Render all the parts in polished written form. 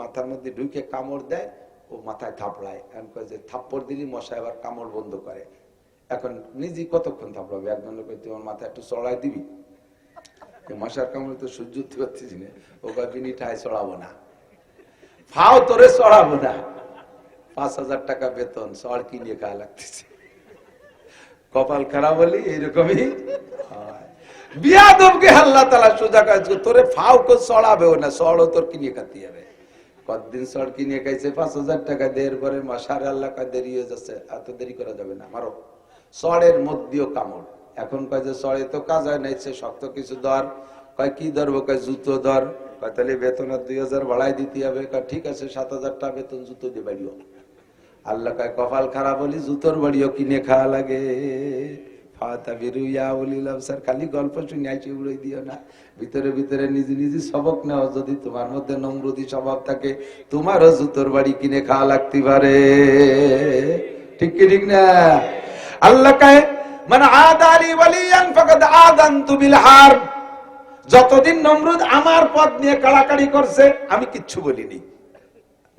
মাথার মধ্যে ঢুকে কামড় দেয়, ও মাথায় থাপড়ায়। এখন কয় যে থাপ্পড় দিলি মশা এবার কামড় বন্ধ করে। এখন নিজে কতক্ষণ থাপড়াবে? একজন লোক তোমার মাথায় একটু চড়াই দিবি, মশার কামড়ে তো সহ্য করতে পারছিস না। ও বিনি ঠায় চড়াবো না, ফাও তোরে চড়াবো না। 5,000 টাকা বেতন, চড় কিনে খাওয়া লাগতেছে। কপাল খারাপ বলি এইরকমই বিয়াদবকে আল্লাহ তাআলা সোজা কাজ তোরে ফাও কো চড়াবেও না, চড়ও তোর কিনে খাতে হবে। কতদিন চড় কিনে খাইছে 5,000 টাকা দেওয়ার পরে মাসারে আল্লাহ কয় দেরি হয়ে যাচ্ছে, এত দেরি করা যাবে না, মারো। চড়ের মধ্যেও কামড়। এখন কয় যে চড়ে তো কাজ হয় নাই, সে শক্ত কিছু ধর। কয় কি ধরবো? কয় জুতো ধর। কয় তাহলে বেতন 2,000 বাড়াই দিতে হবে। কয় ঠিক আছে 7,000 টাকা বেতন, জুতো দিয়ে বাড়িও। আল্লাহ কয় কপাল খারাপ বলি জুতোর বাড়িও কিনে খাওয়া লাগে। খালি গল্প শুনে আইসি উড়াই দিও না, ভিতরে ভিতরে নিজে নিজে সবক নেও। যদি তোমার মধ্যে নমরুদি স্বভাব থাকে, তোমারও জুতোর বাড়ি কিনে খাওয়া লাগতে পারে। ঠিক কি ঠিক না? আল্লাহ কয় মান আদালি ওয়ালিয়ান ফাকাদ আযানতু বিল হারব। যতদিন নমরুদ আমার পদ নিয়ে কাড়াকাড়ি করছে, আমি কিচ্ছু বলিনি।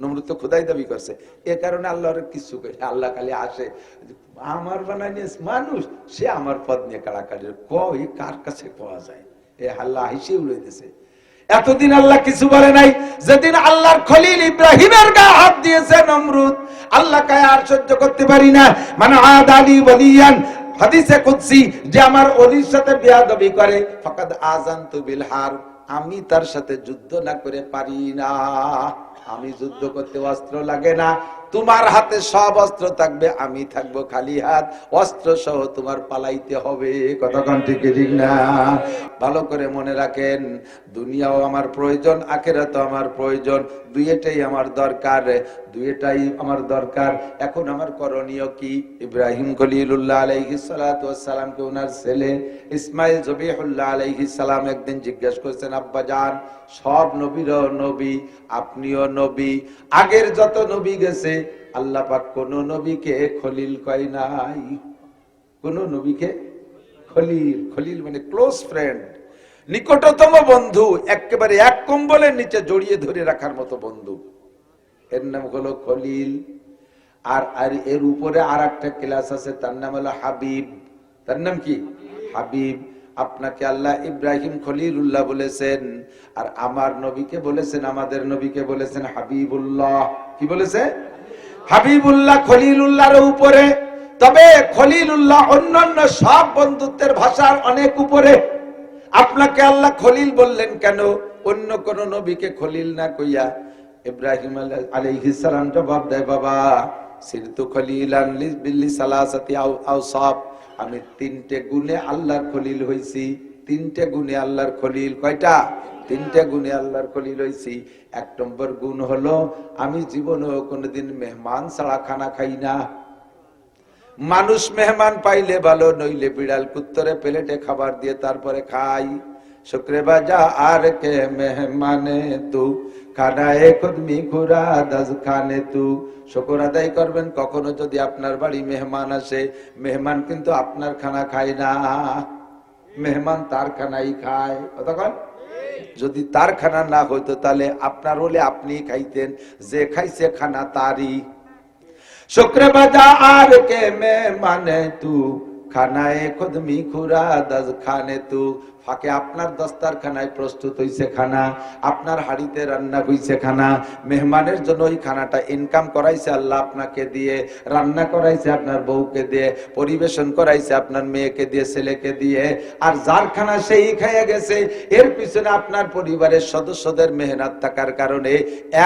নমরুদ তো খোদাই দাবি করছে, এ কারণে আল্লাহর কিছু কই। আল্লাহ খালি আসে, আমার বানাই মানুষ, সে আমার পদ নিয়ে কাড়াকাড়ি কই কার কাছে পাওয়া যায়? এ আল্লাহ হিসেবে উড়ে দিছে। এতদিন আল্লাহ কিছু বলে নাই। যেদিন আল্লাহর খলিল ইব্রাহিমের গায়ে হাত দিয়েছে নমরুদ, আল্লাহ কয় আর সহ্য করতে পারি না। মানে আদালি ওয়ালিয়ান, হাদিসে কুদসি, যে আমার ওলির সাথে বেয়াদবি করে, ফাকাদ আযানতু বিল হারব, আমি তার সাথে যুদ্ধ না করে পারি না। আমি যুদ্ধ করতে অস্ত্র লাগে না, তোমার হাতে সব অস্ত্র থাকবে, আমি থাকবো খালি হাত, অস্ত্র সহ তোমার পালাইতে হবে। কতক্ষণ ঠিক ঠিক না? ভালো করে মনে রাখেন, দুনিয়াও আমার প্রয়োজন, আখিরাতও আমার প্রয়োজন, দুইটাই আমার দরকার, দুইটাই আমার দরকার। এখন আমার করণীয় কি? ইব্রাহিম খলিলুল্লাহ আলাইহিস সালাতু ওয়াস সালামকে ওনার ছেলে ইসমাইল জবিহুল্লাহ আলাইহিস সালাম একদিন জিজ্ঞেস করেছেন, আব্বা জান, সব নবীরও নবী, আপনিও নবী, আগের যত নবী গেছে আল্লাহ পাক কোন নবীকে খলিল কয় নাই। কোন নবীকে খলিল, খলিল মানে ক্লোজ ফ্রেন্ড, নিকটতম বন্ধু, একেবারে এক কম্বলের নিচে জড়িয়ে ধরে রাখার মতো বন্ধু, এর নাম হলো খলিল। আর আর এর উপরে আর একটা ক্লাস আছে, তার নাম হলো হাবিব। তার নাম কি? হাবিব। আপনাকে আল্লাহ ইব্রাহিম খলিলুল্লাহ বলেছেন, আর আমার নবীকে বলেছেন, আমাদের নবীকে বলেছেন হাবিবুল্লাহ। কি বলেছে? হাবিবুল্লাহ খলিলুল্লাহর উপরে। তবে খলিলুল্লাহ অন্যান্য সব বন্ধুত্বের ভাষার অনেক উপরে। আপনাকে আল্লাহ খলিল বললেন কেন? অন্য কোন নবীকে খলিল না কইয়া ইব্রাহিম আলাইহিস সালাম জবাব দেয়, বাবা সিরতু খলিলান লিসালাসাতি আওসাফ, আমি 3টে গুণে আল্লাহর খলিল হইছি। 3টে গুণে আল্লাহর খলিল। কয়টা? 3টে গুণে আল্লাহর খলিল হইছি। 1 নম্বর গুণ হলো, আমি জীবনেও কোনোদিন মেহমান ছাড়া খানা খাই না। মানুষ মেহমান পাইলে ভালো, নইলে বিড়াল কুত্তরে প্লেটে খাবার দিয়ে তারপরে খাই। শুক্রে বাজা আর কে মেহমানে তু, খানায়ে খুদমি খুরা দাজ খানে তু। শুকর আদায় করবেন কখনো যদি আপনার বাড়ি মেহমান আসে। মেহমান কিন্তু আপনার খানা খায় না, মেহমান তার খানাই খায়। কতক্ষণ? যদি তার খানা না হইতো তাহলে আপনার হলে আপনি খাইতেন, যে খাইছে খানা তারই। শুক্রে বাজা আর কে মেহমানে তু, খানায়ে খুদমি খুরা দাজ খানে তু। ফাঁকে আপনার দস্তারখানায় প্রস্তুত হইছে খানা, আপনার হাড়িতে রান্না হইছে খানা। মেহমানের জন্য ওই খানাটা ইনকাম করাইছে আল্লাহ আপনাকে দিয়ে, রান্না করাইছে আপনার বউকে দিয়ে, পরিবেশন করাইছে আপনার মেয়েকে দিয়ে, ছেলেকে দিয়ে। আর যার খানা সেই খেয়ে গেছে, এর পিছনে আপনার পরিবারের সদস্যদের মেহনত থাকার কারণে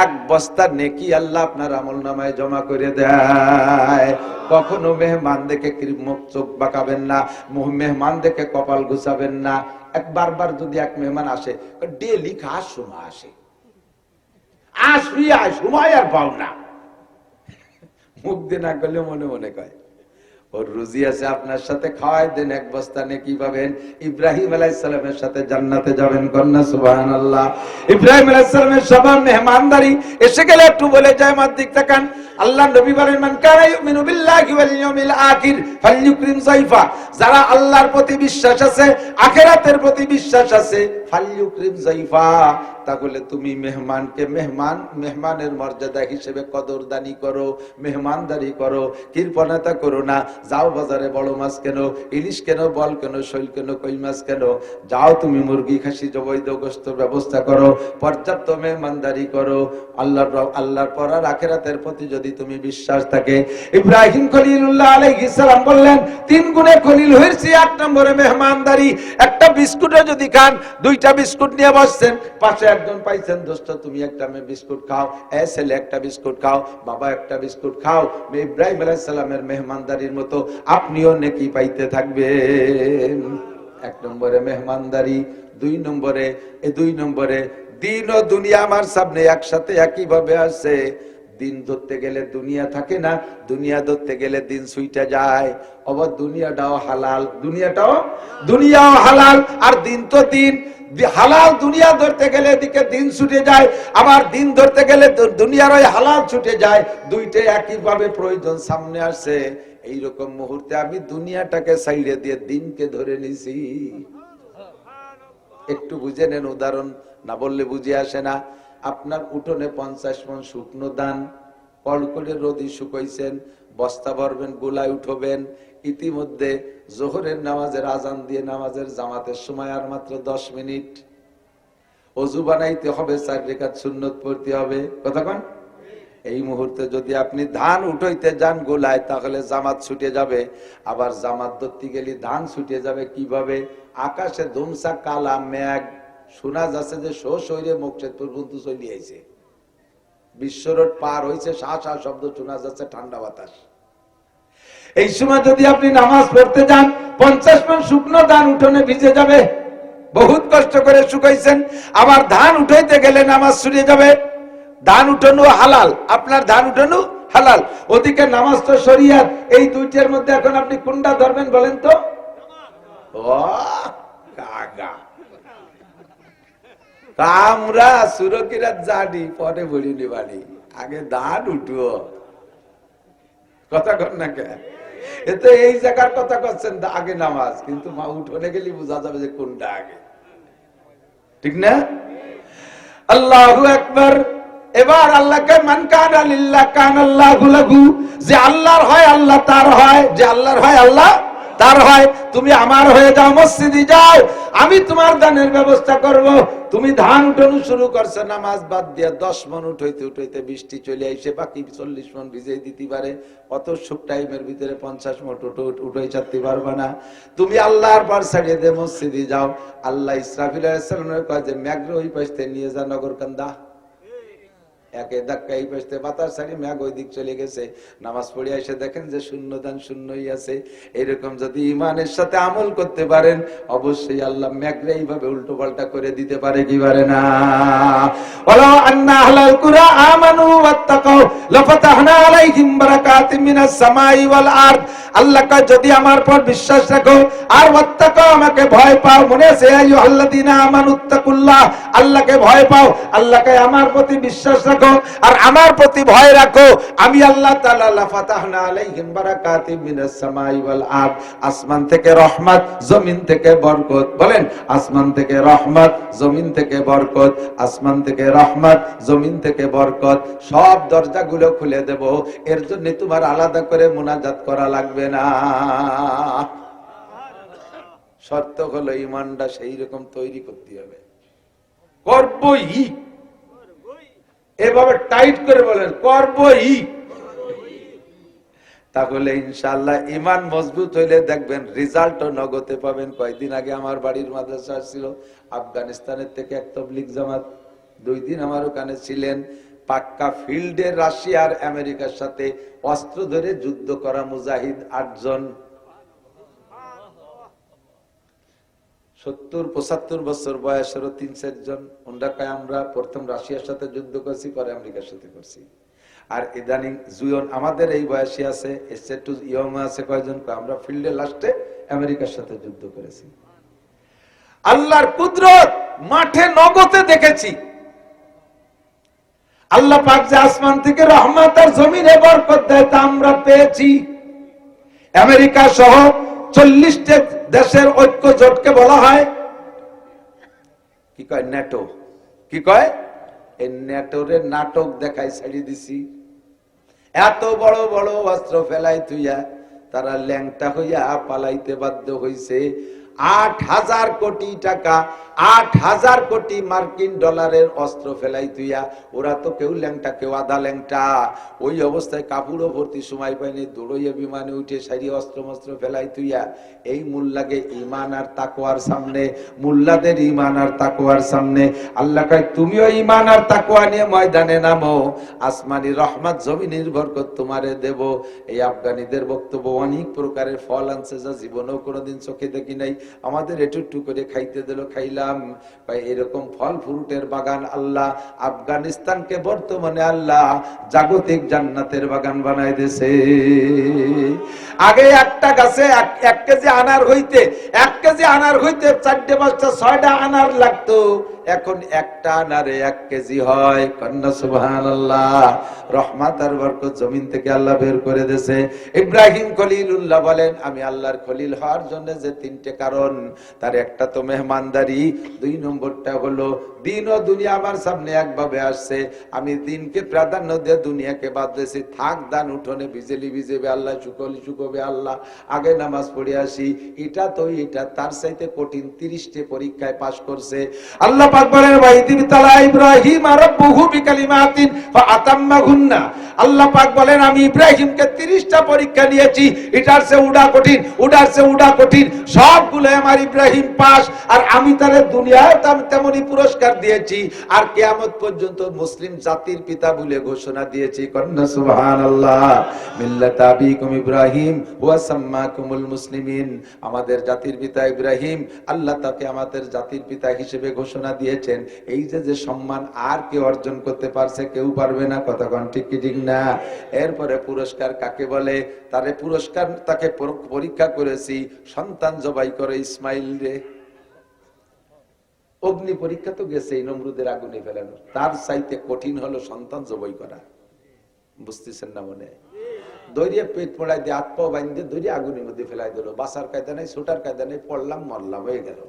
1 বস্তা নেকি আল্লাহ আপনার আমলনামায় জমা করে দেয়। কখনো মেহমান দেখে মুখ চোখ বাঁকাবেন না, মেহমান দেখে কপাল ঘুষাবেন না। বারবার যদি এক মেহমান আসে, ডেলি খাওয়ার সময় আসে, আসবি আয় সময় আর পাও না, মুখ দিয়ে না করলে মনে মনে কয় ওর রুজি আছে, আপনার সাথে খাওয়াই দেন, 1 বস্তা নেকি পাবেন। ইব্রাহিম আলাইহিস সালামের সাথে জান্নাতে যাবেন, কন্যা সুবহানাল্লাহ। ইব্রাহিম আলাইহিস সালামের সবার মেহমানদারি এসে গেলে একটু বলে যায়, আমার দিক তাকান। আল্লাহ নবী বলেন, মান কানা ইউমিনু বিল্লাহি ওয়াল ইয়াউমিল আখির ফালইউকরিম যায়ফা। যারা আল্লাহর প্রতি বিশ্বাস আছে, আখিরাতের প্রতি বিশ্বাস আছে, ফালইউকরিম যায়ফা, তাহলে তুমি মেহমানের মর্যাদা হিসেবে কদরদানি করো, মেহমানদারি করো, কৃপণতা করো না। যাও বাজারে বড় মাছ কেন, ইলিশ কেন, বল কেন, শৈল কেন, কই মাছ কেন, যাও তুমি মুরগি খাসি জবৈধ গোশতের ব্যবস্থা করো, পর্যাপ্ত মেহমানদারি করো। আল্লাহর পর আর আখিরাতের প্রতি যদি তুমি বিশ্বাস থাকে। ইব্রাহিম খলিলুল্লাহ আলাইহিস সালাম বললেন 3 গুণে খলিল হয়েছে। 1 নম্বরে মেহমানদারি। একটা বিস্কুটও যদি খান, 2টা বিস্কুট নিয়ে বসছেন, পাশে একজন পাইছেন, দোস্ত তুমি একটা বিস্কুট খাও, ছেলে একটা বিস্কুট খাও, বাবা একটা বিস্কুট খাও। ইব্রাহিম আলাইহিস সালামের মেহমানদারির মতো আপনিও নেকি পাইতে থাকবেন। 1 নম্বরে মেহমানদারি। 2 নম্বরে দিন ও দুনিয়া আমার সামনে একসাথে একইভাবে আসে। দিন ধরতে গেলে দুনিয়া থাকে না, দুনিয়া ধরতে গেলে দিন ছুইটা যায়। আবার দুনিয়াটাও হালাল, দুনিয়াও হালাল, আর দিন তো দিন। হালাল দুনিয়া ধরতে গেলে এদিকে দিন ছুটে যায়, আবার দিন ধরতে গেলে দুনিয়ার ওই হালাল ছুটে যায়। দুইটাই একইভাবে প্রয়োজন সামনে আসে। এইরকম মুহূর্তে আমি দুনিয়াটাকে সাইডে দিয়ে দিনকে ধরে নিছি। একটু বুঝে নেন, উদাহরণ না বললে বুঝে আসে না। আপনার উঠোনে 50 মণ শুকনো ধান কড়কড়ে রোদি শুকাইছেন, বস্তা ভরবেন, গোলায় উঠবেন। ইতিমধ্যে জোহরের নামাজের আজান দিয়ে নামাজের জামাতের সময় আর মাত্র 10 মিনিট। ওযু বানাইতে হবে, 4 রাকাত সুন্নত পড়তে হবে। কতক্ষণ? এই মুহূর্তে যদি আপনি ধান উঠাইতে যান গোলায়, তাহলে জামাত ছুটে যাবে। আবার জামাত ধরতে গেলে ধান ছুটে যাবে কিভাবে? আকাশে ধুমসা কালা মেঘ, শোনা যাচ্ছে যে শৈরে মুকশেদপুর পর্যন্ত চলে আইছে। বিশ্ব রোড পার হইছে, শা শা শব্দ শোনা যাচ্ছে, ঠান্ডা বাতাস। এই সময় যদি আপনি নামাজ পড়তে যান, 50 মণ শুকনো ধান উঠোনে ভিজে যাবে, বহুত কষ্ট করে শুকাইছেন। আবার ধান উঠাইতে গেলে নামাজ ছুটে যাবে। ধান উঠানো হালাল, আপনার ধান উঠানো হালাল, ওদিকে নামাজ তো শরিয়াত। এই দুইটার মধ্যে এখন আপনি কোনটা ধরবেন বলেন তো? আমরা সুরকিরা জানি, পরে বলিনি বাড়ি, আগে ধান উঠো। কথা কর না কে? এতে এই জায়গার কথা করছেন, আগে নামাজ, কিন্তু মা উঠোনে গেলে বোঝা যাবে যে কোনটা আগে, ঠিক না? আল্লাহু আকবার। এবার আল্লাহকে মান কানা লিল্লাহ কানাল্লাহু লাহু, যে আল্লাহর হয় আল্লাহ তার হয়, যে আল্লাহর হয় আল্লাহ তার হয়। তুমি আমার হয়ে যাও, মসজিদে যাও, আমি তোমার দানের ব্যবস্থা করব। তুমি ধান উঠানো শুরু করছো, নামাজ বাদ দিয়া 10 মণ উঠাইতে উঠাইতে বৃষ্টি চলে আইসে, বাকি 40 মণ ভিজে দিতে পারে। অত সুখ টাইমের ভিতরে 50 মণ উঠাই চাতে পারবা না। তুমি আল্লাহর পর ছাড়িয়ে দে, মসজিদে যাও। আল্লাহ ইসরাফিল আলাইহিস সালামের কয় যে মেঘ ওই পাশে নিয়ে যা, নগরকান্দা একে ধাক্কা এই পাশে বাতাস ছাড়ি, মেঘ ওই দিক চলে গেছে। নামাজ পড়ে এসে দেখেন যে শূন্যদান শূন্যই আছে। এরকম যদি ইমানের সাথে আমল করতে পারেন, অবশ্যই আল্লাহ মেঘরে এইভাবে উল্টো পাল্টা করে দিতে পারে, কি পারে না? ওয়ালা আন্না আহলাল কুরা আমানু ওয়াত্তাকাউ লাফাতাহনা আলাইহিম বারাকাতিম মিনাস সামাই ওয়াল আরদ। আল্লাহ কয় যদি আমার পর বিশ্বাস রাখো আর ওয়াত্তাকাউ, আমাকে ভয় পাও, মনে আছে আইয়ুহাল্লাযিনা আমানুত্তাকুল্লাহ, আল্লাহকে ভয় পাও, আল্লাহকে আমার প্রতি বিশ্বাস রাখো আর আমার প্রতি ভয় রাখো, আমি আল্লাহ তাআলা লাফাতাহনা আলাইহিম বারাকাতিম মিনাস সামাই ওয়াল আরদ, আসমান থেকে রহমত, জমিন থেকে বরকত। বলেন, আসমান থেকে রহমত, জমিন থেকে বরকত, আসমান থেকে রহমত, জমিন থেকে বরকত, সব দরজাগুলো খুলে দেব। এর জন্য তোমার আলাদা করে মুনাজাত করা লাগবে না। শর্ত হলো ঈমানটা সেই রকম তৈরি করতে হবে। করবই, এভাবে টাইট করে বলেন, করবই। তাহলে ইনশাআল্লাহ ঈমান মজবুত হইলে দেখবেন রেজাল্টও নগদে পাবেন। কয়েকদিন আগে আমার বাড়ির মাদ্রাসা আসছিল আফগানিস্তানের থেকে এক তাবলীগ জামাত, 2 দিন আমার ওখানে ছিলেন। পাক্কা ফিল্ডে রাশিয়ার আমেরিকার সাথে অস্ত্র ধরে যুদ্ধ করা মুজাহিদ 8 জন, 70-75 বছর বয়সেরও 3-4 জন। ওনারা কয় আমরা প্রথম রাশিয়ার সাথে যুদ্ধ করছি, পরে আমেরিকার সাথে করছি। আর ইদানিং জুয়ন আমাদের এই বয়সী আছে, এসেটু ইয়ং আছে কয়জন, আমরা ফিল্ডে লাস্টে আমেরিকার সাথে যুদ্ধ করেছি। আল্লাহর কুদরত মাঠে নগদে দেখেছি। আল্লাহ পাক যে আসমান থেকে রহমত আর জমিনে বরকত দেয়, তা আমরা পেয়েছি। আমেরিকা সহ 40টা দেশের ঐক্য জোটকে বলা হয় কি কয় নেটো, কি কয় এই নেটোরে নাটক দেখাই ছেড়ে দিছি। এত বড় বড় অস্ত্র ফেলাই তুইয়া তারা ল্যাংটা হইয়া পালাইতে বাধ্য হইছে। 8,000 কোটি টাকা, 8,000 কোটি মার্কিন ডলারের অস্ত্র ফেলাই তুইয়া, ওরা তো কেউ ল্যাংটা কেউ আধা ল্যাংটা। ওই অবস্থায় কাপড়ও ভর্তি সময় পাইনি, দৌড়ইয়া বিমানে উঠে সারি অস্ত্র মস্ত্র ফেলাই তুইয়া এই মুল্লাকে ঈমান আর তাকওয়ার সামনে, মুল্লাদের ঈমান আর তাকওয়ার সামনে আল্লাহ কয় তুমিও ঈমান আর তাকওয়া নিয়ে ময়দানে নামো, আসমানি রহমত জমিনের বরকত তোমারে দেব। এই আফগানিদের বক্তব্য অনেক প্রকারের ফল আনছে যা জীবনেও কোনোদিন চোখে দেখি নাই। আমাদের একটু করে খাইতে দিল, খাইলাম। ভাই এরকম ফল ফ্রুটের বাগান আল্লাহ আফগানিস্তানকে বর্তমানে আল্লাহ জাগতিক জান্নাতের বাগান বানায় দিয়েছে। আগে একটা গাছে 1 কেজি আনার হইতে 1 কেজি আনার হইতে 4টে 5টা 6টা আনার লাগতো, এখন একটা আনারে 1 কেজি হয়। কন্যা সুবহানাল্লাহ। রহমত আর বরকত জমিন থেকে আল্লাহ বের করে দিয়েছে। ইব্রাহিম খলিলুল্লাহ বলেন আমি আল্লাহর খলিল হওয়ার জন্য যে 3টে কারণ, তার একটা তো মেহমানদারি, 2 নম্বরটা হলো দিন ও দুনিয়া আমার সামনে একভাবে আসছে, আমি দিনকে প্রাধান্য দিয়ে দুনিয়াকে বাদ দিয়েছি। থাক দান উঠোনে বিজলি বিজেবে আল্লাহ, শুকলি শুকবে আল্লাহ, আগে নামাজ পড়ে আসি। এটা তো এটা তার চাইতে কঠিন 30টে পরীক্ষায় পাশ করছে। আল্লাহ পাক বলেন ওয়াইদিবতালা ইব্রাহিম রাব্বুহু বিকালিমাতিন ফাআতাম্মাহুন্না। আল্লাহ পাক বলেন আমি ইব্রাহিমকে 30টা পরীক্ষা নিয়েছি, এটার চেয়ে উড়া কঠিন, ওটার চেয়ে উড়া কঠিন, সবগুলো আমার ইব্রাহিম পাস। আর আমি তারে দুনিয়ায় তেমনি পুরস্কার দিয়েছি, আর কিয়ামত পর্যন্ত মুসলিম জাতির পিতা বলে ঘোষণা দিয়েছি। কন্যা সুবহানাল্লাহ। মিল্লাত আবিকুম ইব্রাহিম ওয়া সাম্মাকুমুল মুসলিমিন। আমাদের জাতির পিতা ইব্রাহিম, আল্লাহ তাকে আমাদের জাতির পিতা হিসেবে ঘোষণা দিয়েছেন। এই যে সম্মান আর কেউ অর্জন করতে পারছে, কেউ পারবে না। কতক্ষণ ঠিক কি ঠিক না? এরপরে পুরস্কার কাকে বলে? তারে পুরস্কার, তাকে পরীক্ষা করেছি, সন্তান জবাই করে ইসমাইল রে। অগ্নি পরীক্ষা তো গেছে নমরুদের আগুনে ফেলানো, তার চাইতে কঠিন হলো সন্তান জবাই করা। বুঝতেছেন না? মনে দৈরিয়া পেট পড়াই দিয়ে হাত পা বাইন্ধে দৈরিয়া আগুনের মধ্যে ফেলাই দিল। বাসার কায়দা নেই, ছোটার কায়দা নেই, পড়লাম মরলাম হয়ে গেল।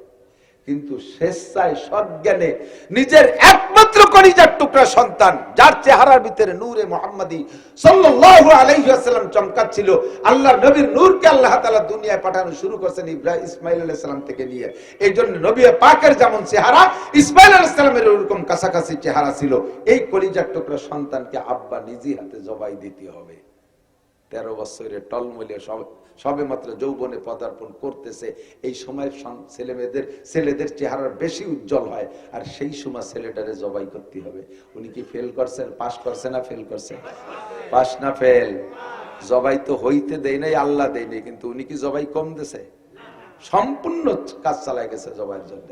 কিন্তু স্বেচ্ছায় সজ্ঞানে নিজের একমাত্র কলিজার টুকরা সন্তান, যার চেহারার ভিতরে নূরে মুহাম্মাদি সাল্লাল্লাহু আলাইহি ওয়াসাল্লাম চমকাচ্ছিল, আল্লাহর নবীর নূরকে আল্লাহ তাআলা দুনিয়ায় পাঠানো শুরু করেছেন ইসমাইল আলাইহিস সালাম থেকে নিয়ে। এইজন্য নবী পাকের যেমন চেহারা, ইসমাইল আলাইহিস সালামের ওরকম কাছাকাছি চেহারা ছিল। এই কলিজার টুকরা সন্তানকে আব্বা নিজে হাতে জবাই দিতে হবে। 13 বছরের টলমলে সবে মাত্র যৌবনে পদার্পণ করতেছে। এই সময় ছেলেদের চেহারা বেশি উজ্জ্বল হয়, আর সেই সময় ছেলেটারে জবাই করতে হবে। উনি কি ফেল করছেন? পাস করছে না ফেল করছেন? পাস না ফেল? জবাই তো হইতে দেয় নাই, আল্লাহ দেয় নাই, কিন্তু উনি কি জবাই কম দিছে? সম্পূর্ণ কাজ চালায় গেছে জবাইয়ের জন্য।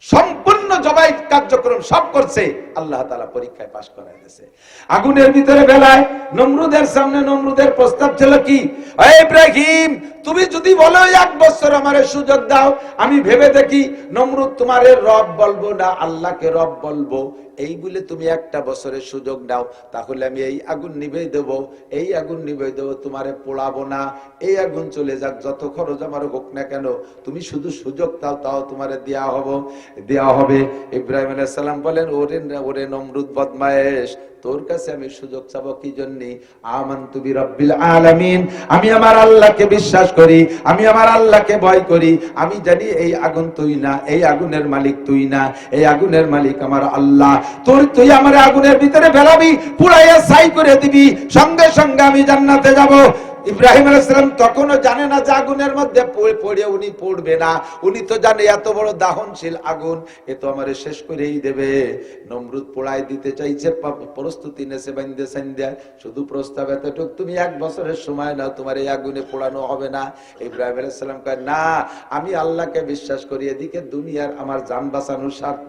সম্পূর্ণ জবাই কার্যক্রম সব করছে, আল্লাহ তাআলা পরীক্ষায় পাশ করায় দিয়েছে। আগুনের ভিতরে বেলায় নমরুদের সামনে নমরুদের প্রস্তাব ছিল কি, ইব্রাহিম তুমি যদি বলো 1 বছর আমারে সুযোগ দাও, আমি ভেবে দেখি নমরুদ তোমারে রব বলবো না আল্লাহকে রব বলবো, এই বলে তুমি 1 বছরের সুযোগ দাও, তাহলে আমি এই আগুন নিভেই দেব, এই আগুন নিভেই দেব, তোমারে পোড়াবো না। এই আগুন চলে যাক, যত খরচ আমার হোক না কেন, তুমি শুধু সুযোগ দাও, তাও তোমারে দেয়া হবে। ইব্রাহিম আলাইহিস সালাম বলেন ওরে নমরুদ বদমায়েশ, তোর কাছে আমি সুযোগ চাবো কি জন্য? আমানতু বিরাব্বিল আলামিন, আমি আমার আল্লাহকে বিশ্বাস করি, আমি আমার আল্লাহকে ভয় করি, আমি জানি এই আগুন তুই না, এই আগুনের মালিক তুই না, এই আগুনের মালিক আমার আল্লাহ। তুই আমার আগুনের ভিতরে ফেলাবি, পুড়াইয়া ছাই করে দিবি, সঙ্গে সঙ্গে আমি জান্নাতে যাব। ইব্রাহিম আলাইহিস সালাম তখনও জানে না যে আগুনের মধ্যে পড়ে উনি পড়বে না। উনি তো জানে এত বড় দাহনশীল আগুন, এ তো আমারে শেষ করেই দেবে। নমরুদ পোড়াই দিতে চাইছে, প্রস্তুতি নেছে বাইন্দে সাইন্দা, শুধু প্রস্তাব এতটুক, তুমি 1 বছরের সময় নাও, তোমার এই আগুনে পোড়ানো হবে না। ইব্রাহিম আলাইহিস সালাম কয় না, আমি আল্লাহকে বিশ্বাস করি, এদিকে দুনিয়ার আমার জান বাঁচানোর স্বার্থ,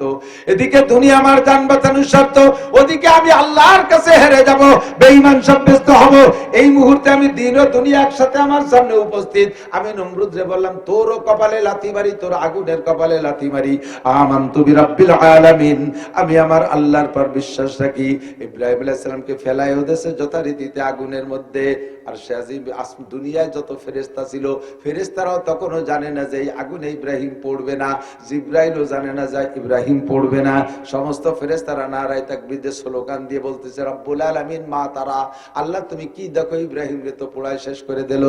এদিকে দুনিয়া আমার জান বাঁচানোর স্বার্থ, ওদিকে আমি আল্লাহর কাছে হেরে যাব, বেঈমান সাব্যস্ত হব। এই মুহূর্তে আমি দিন ও দুনিয়া একসাথে আমার সামনে উপস্থিত। আমি নমরুদ রে বললাম, তোরও কপালে লাথি মারি, তোর আগুনের কপালে লাথি মারি। আমানতু বিরাব্বিল আলামিন, আমি আমার আল্লাহর পর বিশ্বাস রাখি। ইব্রাহিম আলাইহিস সালামকে ফেলায়ও দেশে যথারীতিতে আগুনের মধ্যে। আর সে দুনিয়ায় যত ফেরেশতা ছিল, ফেরেশতারাও তখনও জানে না যে এই আগুনে ইব্রাহিম পড়বে না, জিবরাইলও জানে না যে ইব্রাহিম পড়বে না। সমস্ত ফেরেশতারা নারায়ে তাকবীর স্লোগান দিয়ে বলতেছে, রব্বুল আলামিন মা তারা, আল্লাহ তুমি কি দেখো, ইব্রাহিম রে তো পোড়ায় শেষ করে দিল,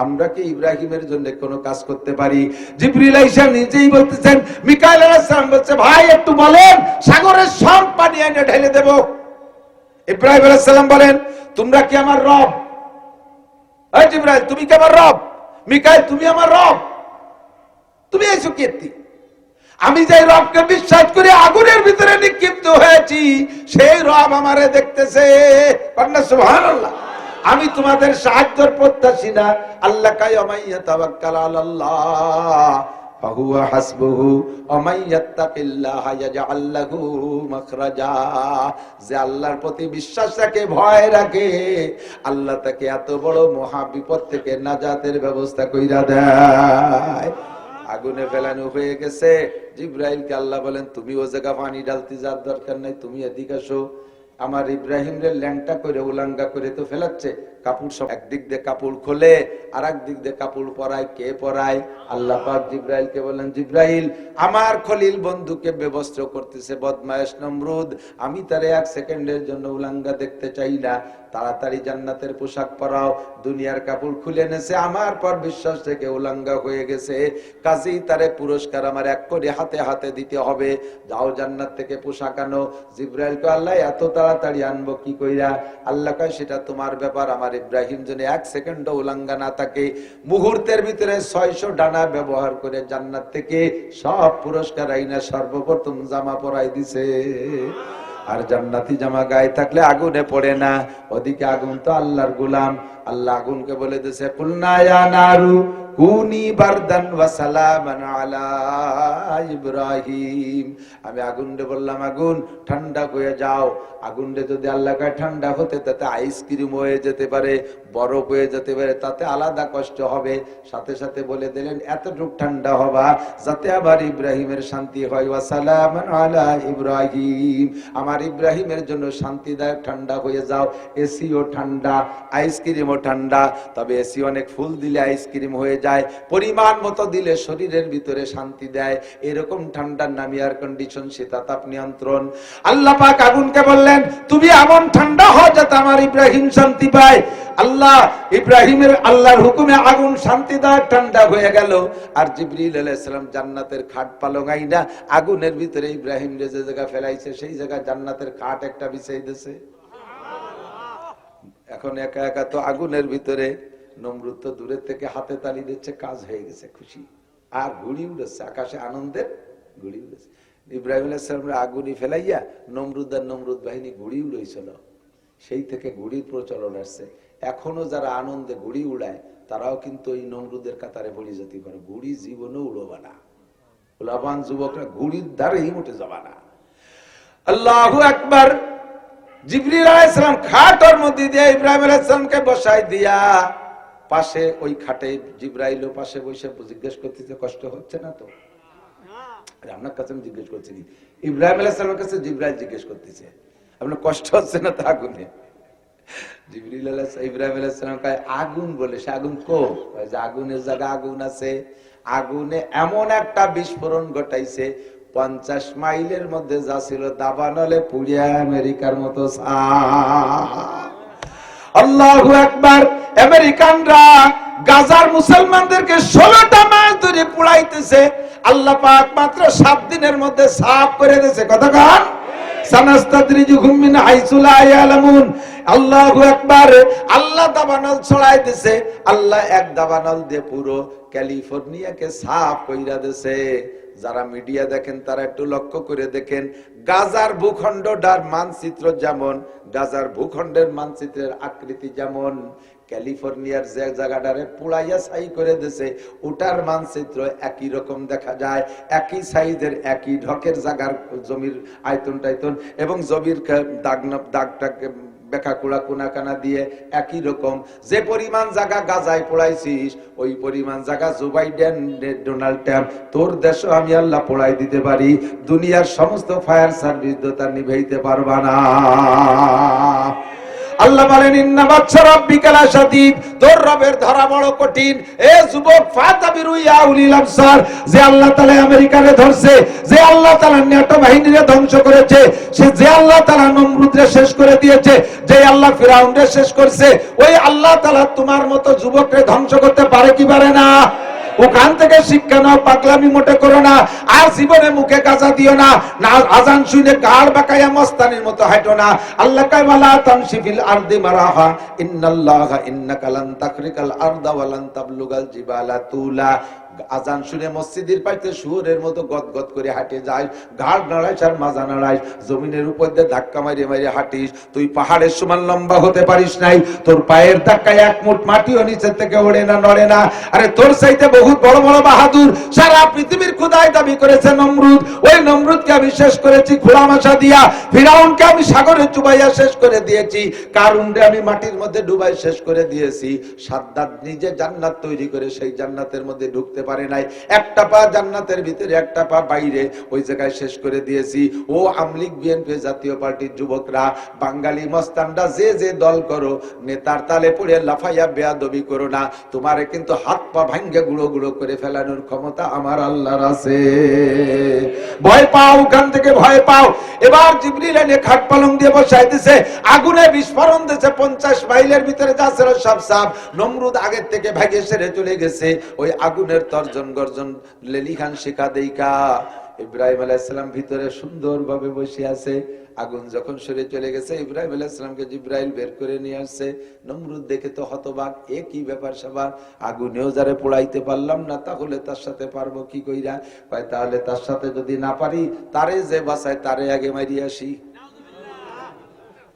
আমরা কি ইব্রাহিমের জন্য কোনো কাজ করতে পারি? জিবরিল আইসা নিজেই বলতেছেন, মিকাইল আলাইহিস সালাম বলছে, ভাই একটু বলেন সাগরের সব পানি এনে ঢেলে দেব। ইব্রাহিম আলাইহিস সালাম বলেন, তোমরা কি আমার রব? এই জিবরাইল তুমি কি আমার রব? মিকাইল তুমি আমার রব? তুমি এসো কীর্তি, আমি যে রবকে বিশ্বাস করে আগুনের ভিতরে নিক্ষিপ্ত হয়েছি, সেই রব আমারে দেখতেছে। কন্যা সুবহানাল্লাহ। আমি তোমাদের সাহায্যের প্রত্যাশী না। আল্লাহ কায় মাইয়া তাওয়াক্কাল আলাল্লাহ ফাহুয়া হাসবুহু ওয়া মান ইয়াত্তাকিল্লাহা ইয়াজআল লাহু মাখরাজা। যে আল্লাহর প্রতি বিশ্বাস রাখে, ভয় রাখে, আল্লাহ তাকে এত বড় মহা বিপদ থেকে নাজাতের ব্যবস্থা কইরা দেয়। আগুনে ফেলানো হয়ে গেছে। জিবরাইলকে আল্লাহ বলেন, তুমি ও জায়গা পানি ঢালতে যাওয়ার দরকার নাই, তুমি এদিকে আসো। আমার ইব্রাহিম রে ল্যাংটা করে উলাঙ্গা করে তো ফেলাচ্ছে। কাপড় সব একদিক দিয়ে কাপড় খোলে, আর একদিক দিয়ে কাপড় পরায়। কে পরায়? আল্লাহ পাক জিবরাইলকে বলেন, জিবরাইল আমার খলিল বন্ধুকে বেবস্ত্র করতেছে বদমায়েশ নমরুদ, আমি তারে এক সেকেন্ডের জন্য উলাঙ্গা দেখতে চাই না, তাড়াতাড়ি জান্নাতের পোশাক পরাও। দুনিয়ার কাপড় খুলে এনেছে, আমার পর বিশ্বাস থেকে উলাঙ্গা হয়ে গেছে, কাজেই তারে পুরস্কার আমার এক করে হাতে হাতে দিতে হবে। যাও জান্নাত থেকে পোশাক আনো। জিবরাইলকে আল্লাহ এত তাড়াতাড়ি আনবো কি কইরা? আল্লাহ কয়, সেটা তোমার ব্যাপার। আমার ইব্রাহিম যেন এক সেকেন্ড উলাঙ্গা না থাকে। মুহূর্তের ভিতরে 600 ডানা ব্যবহার করে জান্নাত থেকে সব পুরস্কার আইনা সর্বপ্রথম জামা পরাই দিছে। আর জান্নাতি জামা গায়ে থাকলে আগুনে পড়ে না। ওদিকে আগুন তো আল্লাহর গোলাম। আল্লাহ আগুনকে বলে দিয়েছে, কুলনা ইয়া নারু কুনি বারদান ওয়া সালামান আলা ইব্রাহিম। আমি আগুনকে বললাম, আগুন ঠান্ডা হয়ে যাও। আগুনকে যদি আল্লাহ কয় ঠান্ডা হতে, তাতে আইসক্রিম হয়ে যেতে পারে, বরফ হয়ে যেতে পারে, তাতে আলাদা কষ্ট হবে। সাথে সাথে বলে দিলেন, এতটুক ঠান্ডা হবা যাতে আমার ইব্রাহিমের শান্তি হয়। ওয়া সালামান আলা ইব্রাহিম, আমার ইব্রাহিমের জন্য শান্তিদায়ক ঠান্ডা হয়ে যাও। এসিও ঠান্ডা, আইসক্রিমও ঠান্ডা। তবে এসি অনেক ফুল দিলে আইসক্রিম হয়ে যায়, পরিমাণ মতো দিলে শরীরের ভিতরে শান্তি দেয়। এরকম ঠান্ডার নাম এয়ার কন্ডিশন, শীতাতাপ নিয়ন্ত্রণ। আল্লাহ পাক আগুনকে বললেন, তুমি এমন ঠান্ডা হও যাতে আমার ইব্রাহিম শান্তি পায়। আল্লাহ ইব্রাহিমের আল্লাহর হুকুমে আগুন শান্তিদায়ক ঠান্ডা হয়ে গেল। আর জিবরিল আলাইহিস সালাম জান্নাতের খাট পালং আইনা আগুনের ভিতরে ইব্রাহিম যে জায়গা ফেলাইছে, সেই জায়গা জান্নাতের খাট একটা বিছাই দিয়েছে। এখন একা একা তো আগুনের ভিতরে, নমরুদ তো দূরের থেকে হাতে তালি দিচ্ছে, কাজ হয়ে গেছে, খুশি। আর ঘুড়ি উড়েছে আকাশে, আনন্দের ঘুড়ি উড়েছে। ইব্রাহিম আলাইহিস সালামের আগুনি ফেলাইয়া নমরুদ আর নমরুদ বাহিনী ঘুড়ি উড়েছিল। সেই থেকে ঘুড়ির প্রচলন আসছে। এখনো যারা আনন্দে ঘুড়ি উড়ায়, তারাও কিন্তু ওই নমরুদের কাতারে পড়ে যেতে পারে। ঘুড়ি জীবনে উড়বা না, উলাবান যুবকরা ঘুড়ির দ্বারেই উঠে যাবা না। আল্লাহু আকবার। জিবরিল আলাইহিস সালাম খাটের মধ্যে দিয়ে ইব্রাহিম আলাইহিস সালামকে বসাই দিয়া পাশে, ওই খাটে জিবরাইলও পাশে বসে জিজ্ঞেস করতেছে, কষ্ট হচ্ছে না তো? আপনার কাছে আমি জিজ্ঞেস করছি, ইব্রাহিম আলাইহিস সালামের কাছে জিবরাইল জিজ্ঞেস করতেছে, আপনার কষ্ট হচ্ছে না তো আগুনে? ইব্রাহিম আলাইহিস সালাম কয়, আগুন বলে সে আগুন কো? আগুনের জায়গা আগুন আছে। আগুনে এমন একটা বিস্ফোরণ ঘটাইছে, 50 মাইলের মধ্যে যা ছিল দাবানলে পুড়িয়া আমেরিকার মতো। আল্লাহু আকবার। আমেরিকানরা গাজার মুসলমানদেরকে 16টা মাস ধরে পুড়াইতেছে। আল্লাহ পাক মাত্র 7 দিনের মধ্যে সাফ করে দিয়েছে। কতক্ষণ? সানাস্তাদরিজুহুম মিন হাইসু লা ইয়ালামুন। আল্লাহু আকবার। আল্লাহ দাবানল ছড়াই দিয়েছে। আল্লাহ এক দাবানল দিয়ে পুরো ক্যালিফোর্নিয়াকে সাফ কইরা দিয়েছে। যারা মিডিয়া দেখেন তারা একটু লক্ষ্য করে দেখেন, গাজার ভূখণ্ডটার মানচিত্র যেমন, গাজার ভূখণ্ডের মানচিত্রের আকৃতি যেমন, ক্যালিফোর্নিয়ার যে জায়গাটারে পুড়াইয়া ছাই করে দিয়েছে, ওটার মানচিত্র একই রকম দেখা যায়, একই সাইজের, একই ঢকের জায়গার জমির আয়তন টাইতন এবং জমির দাগটাকে বেকা কুড়া কোনা কানা দিয়ে একই রকম যে পরিমাণ জায়গা গাজায় পোড়াইছিস ওই পরিমাণ জায়গা জো বাইডেন ডোনাল্ড ট্রাম্প তোর দেশও আমি আল্লাহ পোড়াই দিতে পারি, দুনিয়ার সমস্ত ফায়ার সার্ভিস তো তার নিভাইতে পারবা না। আল্লাহ বলেন ইন্না বাতশা রাব্বিকা লাশাদীদ, তোর রবের ধরা বড় কঠিন। এ যুবক ফাতাবিরু ইয়া উলিল আবসার, যে আল্লাহ তাআলা আমেরিকারে ধরছে, যে আল্লাহ তাআলা নেটো বাহিনীরে ধ্বংস করেছে, সে যে আল্লাহ তাআলা নমরুদরে শেষ করে দিয়েছে, যে আল্লাহ ফিরাউনরে শেষ করছে, ওই আল্লাহ তাআলা তোমার মতো যুবককে ধ্বংস করতে পারে কি পারে না? ওখান থেকে শিক্ষা নাও, পাগলামি মোটে করো না। আর জীবনে মুখে গাজা দিও না, না আজান শুনে গাড় বাঁকায়া মস্তানির মতো হাঁটো না। আল্লাহ কয় ওয়ালা তামশি ফিল আরদি মারাহা ইন্নাল্লাহা ইন্নাকা লান তাখরিকাল আরদা ওয়া লান তাবলুগাল জিবালা তুলা। আজান শুনে মসজিদের পাশে শুয়োরের মতো গদগদ করে হাঁটে যায়, ঘাড় নাড়াইস আর মাজা নাড়াইস, জমিনের উপর দিয়ে ধাক্কা মারিয়ে মারিয়ে হাঁটিস। তুই পাহাড়ের সমান লম্বা হতে পারিস নাই, তোর পায়ের ধাক্কায় এক মুঠ মাটিও নিচের থেকে ওড়ে না, নড়ে না। আরে তোর চাইতে বহুত বড় বড় বাহাদুর সারা পৃথিবীর খোদাই দাবি করেছে নমরুদ। ওই নমরুদকে আমি শেষ করেছি খোলা মাশা দিয়া, ফিরাউনকে আমি সাগরে চুবাইয়া শেষ করে দিয়েছি, কারুনরে আমি মাটির মধ্যে ডুবাই শেষ করে দিয়েছি। সাদ্দাত নিজে জান্নাত তৈরি করে সেই জান্নাতের মধ্যে ঢুকতে পারে নাই, একটা পা জান্নাতের ভিতরে একটা পা বাইরে, ওই জায়গায় শেষ করে দিয়েছি। ও আমলিগ বিএনপি জাতীয় পার্টির যুবকরা, বাঙালি মস্তানরা যে যে দল করো, নেতার তালে পড়ে লাফাইয়া বেয়াদবি করো না, তোমারে কিন্তু হাত পা ভাঙ্গে গুঁড়ো গুঁড়ো করে ফেলানোর ক্ষমতা আমার আল্লাহর আছে। ভয় পাও, ওখান থেকে ভয় পাও। এবার জিবরিল এনে খাট পালং দিয়ে বসাই দিছে, আগুনে বিস্ফোরণ দিয়েছে, 50 মাইলের ভিতরে যা ছিল সব সাপ। নমরুদ আগের থেকে ভাগে সেরে চলে গেছে, ওই আগুনের তর্জন গর্জন লেলিখান শিখা দেইকা ইব্রাহিম আলাইহিস সালাম ভিতরে সুন্দরভাবে বসে আছে। আগুন যখন সরে চলে গেছে, ইব্রাহিম আলাইহিস সালামকে জিবরাইল বের করে নিয়ে আসছে। নমরুদ দেখে তো হতবাক, এ কি ব্যাপার স্যাপার, আগুনেও যারে পোড়াইতে পারলাম না, তাহলে তার সাথে পারবো কি কইরা? কয় তাহলে তার সাথে যদি না পারি, তারে যে বাঁচায় তারে আগে মারি আসি।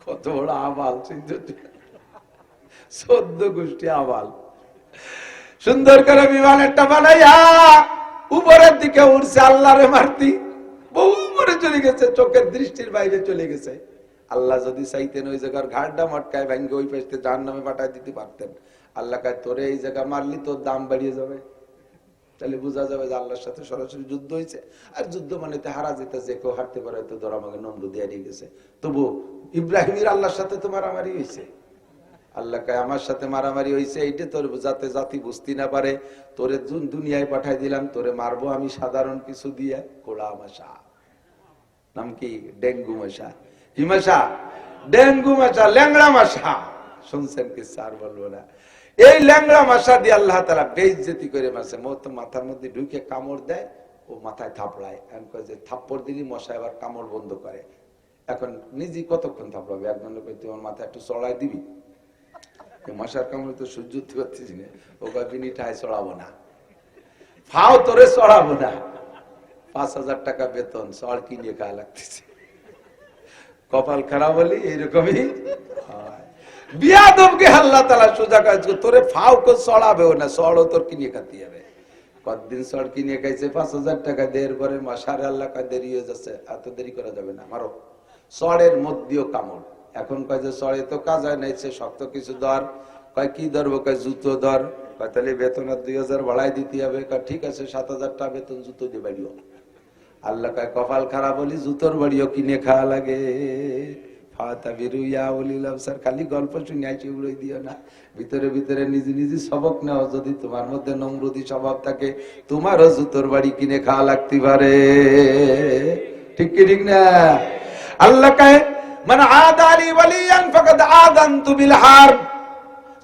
কত বড় আবাল, 14 গোষ্ঠী আবাল। সুন্দর করে বিমান একটা বানাইয়া উপরের দিকে উঠছে, আল্লাহরে মারতি বহু উপরে চলে গেছে, চোখের দৃষ্টির বাইরে চলে গেছে। আল্লাহ যদি চাইতেন ওই জায়গার ঘাটটা মটকায় ভাঙ্গে ওই পাশে জাহান্নামে পাঠায় দিতে পারতেন। আল্লাহ কয় তোরে এই জায়গা মারলি তোর দাম বাড়িয়ে যাবে, তাহলে বোঝা যাবে যে আল্লাহর সাথে সরাসরি যুদ্ধ হয়েছে। আর যুদ্ধ মানে হারা যেতে, যে কেউ হারতে পারে, তো ধর আমাকে নমরুদ দিয়ে হারিয়ে গেছে। তবু ইব্রাহিমের আল্লাহর সাথে তো মারামারি হয়েছে। আল্লাহ কয় আমার সাথে মারামারি হয়েছে, এইটা তোর যাতে জাতি বুঝতে না পারে, তোরে দুনিয়ায় পাঠাই দিলাম, তোরে মারবো আমি সাধারণ কিছু দিয়ে, কোলা মশা। নাম কি? ডেঙ্গু মশা। কি মশা? ডেঙ্গু মশা, ল্যাংড়া মশা। শুনছেন কি? স্যার বলবো না। এই ল্যাংড়া মশা দিয়ে আল্লাহ তাআলা বেইজ্জতি করে মাসে মাথার মধ্যে ঢুকে কামড় দেয়, ও মাথায় থাপড়ায়। যে থাপ্পড় দিলি মশা এবার কামড় বন্ধ করে। এখন নিজে কতক্ষণ থাপড়াবে? একজন লোক তোমার মাথায় একটু চড়াই দিবি, মশার কামড়ে তো সহ্য করতে পারছিস না, ওকে বিনিটায় চড়াবো না, ফাও তোরে চড়াবো না। 5000 টাকা বেতন, চড় কিনে খাওয়া লাগতেছে। কপাল খারাপ বলি এইরকমই বিয়াদবকে আল্লাহ তাআলা সোজা কাজ, তোরে ফাও কো চড়াবেও না, চড়ও তোর কিনে খাতে হবে। কতদিন চড় কিনে খাইছে, 5000 টাকা দেওয়ার পরে মশারে আল্লাহ কয় দেরি হয়ে যাচ্ছে, এত দেরি করা যাবে না, মারো। চড়ের মধ্যেও কামড়। এখন কয় যে চড়ে তো কাজ হয় নাই, সে শক্ত কিছু ধর। কয় কি ধরবো? কয় জুতো ধর। কয় তাহলে বেতন 2000 বাড়াই দিতে হবে। কয় ঠিক আছে, 7000 টাকা বেতন, জুতো দিয়ে বাড়িও। আল্লাহ কয় কপাল খারাপ বলি জুতোর বাড়িও কিনে খাওয়া লাগে। খালি গল্প শুনে আইছি উড়াই দিও না, ভিতরে ভিতরে নিজে নিজে সবক নেও। যদি তোমার মধ্যে নমরুদি স্বভাব থাকে, তোমারও জুতোর বাড়ি কিনে খাওয়া লাগতে পারে। ঠিক কি ঠিক না? আল্লাহ কয় মান আদালি ওয়ালিয়ান ফাকাদ আযানতু বিল হারব।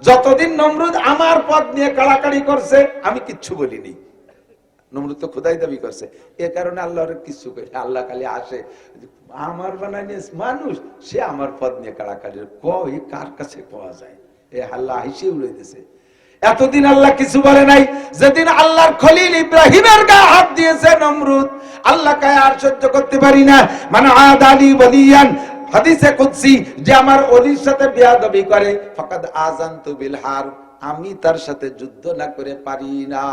যতদিন নমরুদ আমার পদ নিয়ে কাড়াকাড়ি করছে, আমি কিচ্ছু বলিনি। নমরুদ তো খোদাই দাবি করছে, এ কারণে আল্লাহর কিছু কই। আল্লাহ খালি আসে, আমার বানাইনি মানুষ, সে আমার পদ নিয়ে কাড়াকাড়ি কই, কার কাছে পাওয়া যায়? এ আল্লাহ হিসেবে উড়ে দিয়েছে। এতদিন আল্লাহ কিছু বলে নাই। যেদিন আল্লাহর খলিল ইব্রাহিমের গায়ে হাত দিয়েছে নমরুদ, আল্লাহ কয় আর সহ্য করতে পারি না। মান আদালি ওয়ালিয়ান, হাদিসে কুদসি, যে আমার ওলির সাথে বেয়াদবি করে, ফাকাদ আযানতু বিল হারব, আমি তার সাথে যুদ্ধ না করে পারি না।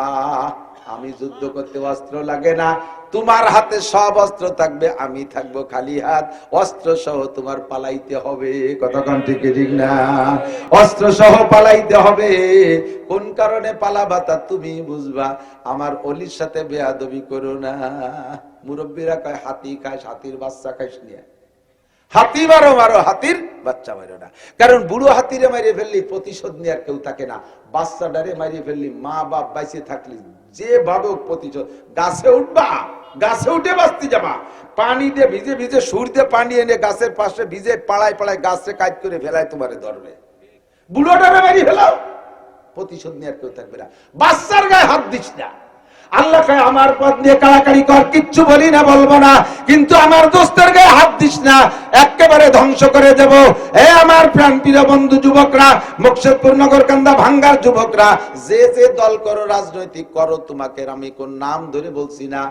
আমি যুদ্ধ করতে অস্ত্র লাগে না, তোমার হাতে সব অস্ত্র থাকবে, আমি থাকবো খালি হাত, অস্ত্র সহ তোমার পালাইতে হবে। কতক্ষণ ঠিক না? অস্ত্র সহ পালাইতে হবে। কোন কারণে পালাবা তা তুমি বুঝবা। আমার অলির সাথে বেয়াদবি করো না। মুরব্বীরা কয় হাতি খাস, হাতির বাচ্চা খাইস নিয়ে। হাতি মারো মারো, হাতির বাচ্চা মারো না। কারণ বুড়ো হাতিরে মারিয়ে ফেললি প্রতিশোধ নেওয়ার কেউ থাকে না, বাচ্চাটারে মারিয়ে ফেললি মা বাপ বাইসে থাকলি যে ভাবে প্রতিশোধ। গাছে উঠবা, গাছে উঠে বাঁচতে যাবা, পানি দিয়ে ভিজে ভিজে সুর দিয়ে পানি এনে গাছের পাশে ভিজে পাড়ায় পাড়ায় গাছে কাজ করে ফেলায় তোমারে ধরবে। বুড়োটারে মারিয়ে ফেলাও, প্রতিশোধ নেওয়ার কেউ থাকবে না। বাচ্চার গায়ে হাত দিস না। আল্লাহ কয় আমার পথ নিয়ে কাড়াকাড়ি কর, কিচ্ছু বলি না, বলবো না, কিন্তু আমার দোস্তের গায়ে হাত দিস না, একেবারে ধ্বংস করে দেব। এ আমার প্রাণপ্রিয় বন্ধু যুবকরা, মুকশেদপুর নগরকান্দা ভাঙ্গার যুবকরা, যে যে দল করো, রাজনৈতিক করো, তোমাকে আমি কোন নাম ধরে বলছি না,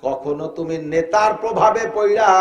কখনো তুমি নেতার প্রভাবে পড়া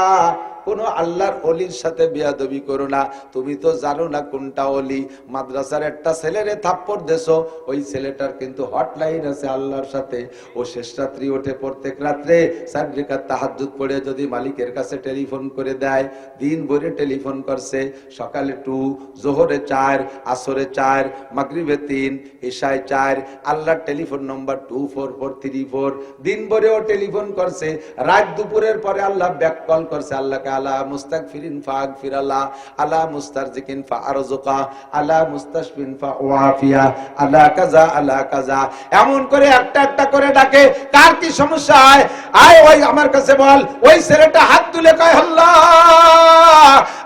কোন আল্লাহর অলির সাথে বেয়াদবি করো না। তুমি তো জানো না কোনটা অলি। মাদ্রাসার একটা ছেলেরে থাপ্পড় দেছো, ওই ছেলেটার কিন্তু হটলাইন আছে আল্লাহর সাথে। ও শেষ রাত্রি ওঠে প্রত্যেক রাত্রে 4 রাকাত তাহাজ্জুদ পড়ে যদি মালিকের কাছে টেলিফোন করে দেয়, দিন ভরে টেলিফোন করছে, সকালে 2, জোহরে 4, আসরে 4, মাগরিবে 3, ইশায় 4, আল্লাহর টেলিফোন নম্বর 24434। দিন ভরে ও টেলিফোন করছে, রাত দুপুরের পরে আল্লাহ ব্যাক কল করছে, আল্লাহ আলা মুস্তাগফিরিন ফাগফিরাল্লাহ, আলা মুস্তারজিকিন ফারজুকা, আলা মুস্তাশফিন ফাওয়াফিয়া, আলা কাজা আলা কাজা। এমন করে একটা একটা করে ডাকে। কার কি সমস্যা হয় আয় ওই আমার কাছে বল। ওই ছেলেটা হাত তুলে কয় আল্লাহ,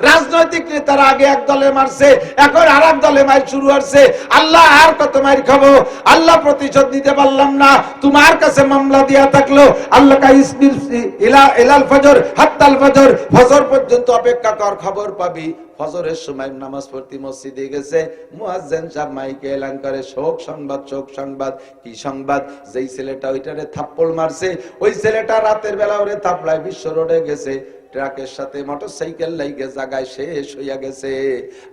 রাজনৈতিক নেতারা আগে এক দলে মারছে, এখন আরেক দলে মার শুরু হচ্ছে, আল্লাহ আর কত মার খাবো, আল্লাহ প্রতিশোধ নিতে পারলাম না, তোমার কাছে মামলা দিয়া থাকলো, আল্লাহ কা ইসবির ইলাল ফজর হাত্তাল ফজর, ফজর পর্যন্ত অপেক্ষা কর, খবর পাবি। ফজরের সময় নামাজ পড়তে মসজিদে গেছে, মুয়াজ্জিন সাহেব মাইকে এলান করে শোক সংবাদ, শোক সংবাদ। কি সংবাদ? যেই ছেলেটা ওইটারে থাপ্পড় মারছে, ওই ছেলেটা রাতের বেলা ওরে থাপড়ায় বিশ্ব রোডে গেছে, ট্রাকের সাথে মোটরসাইকেল লাইগে জায়গায় শেষ হইয়া গেছে।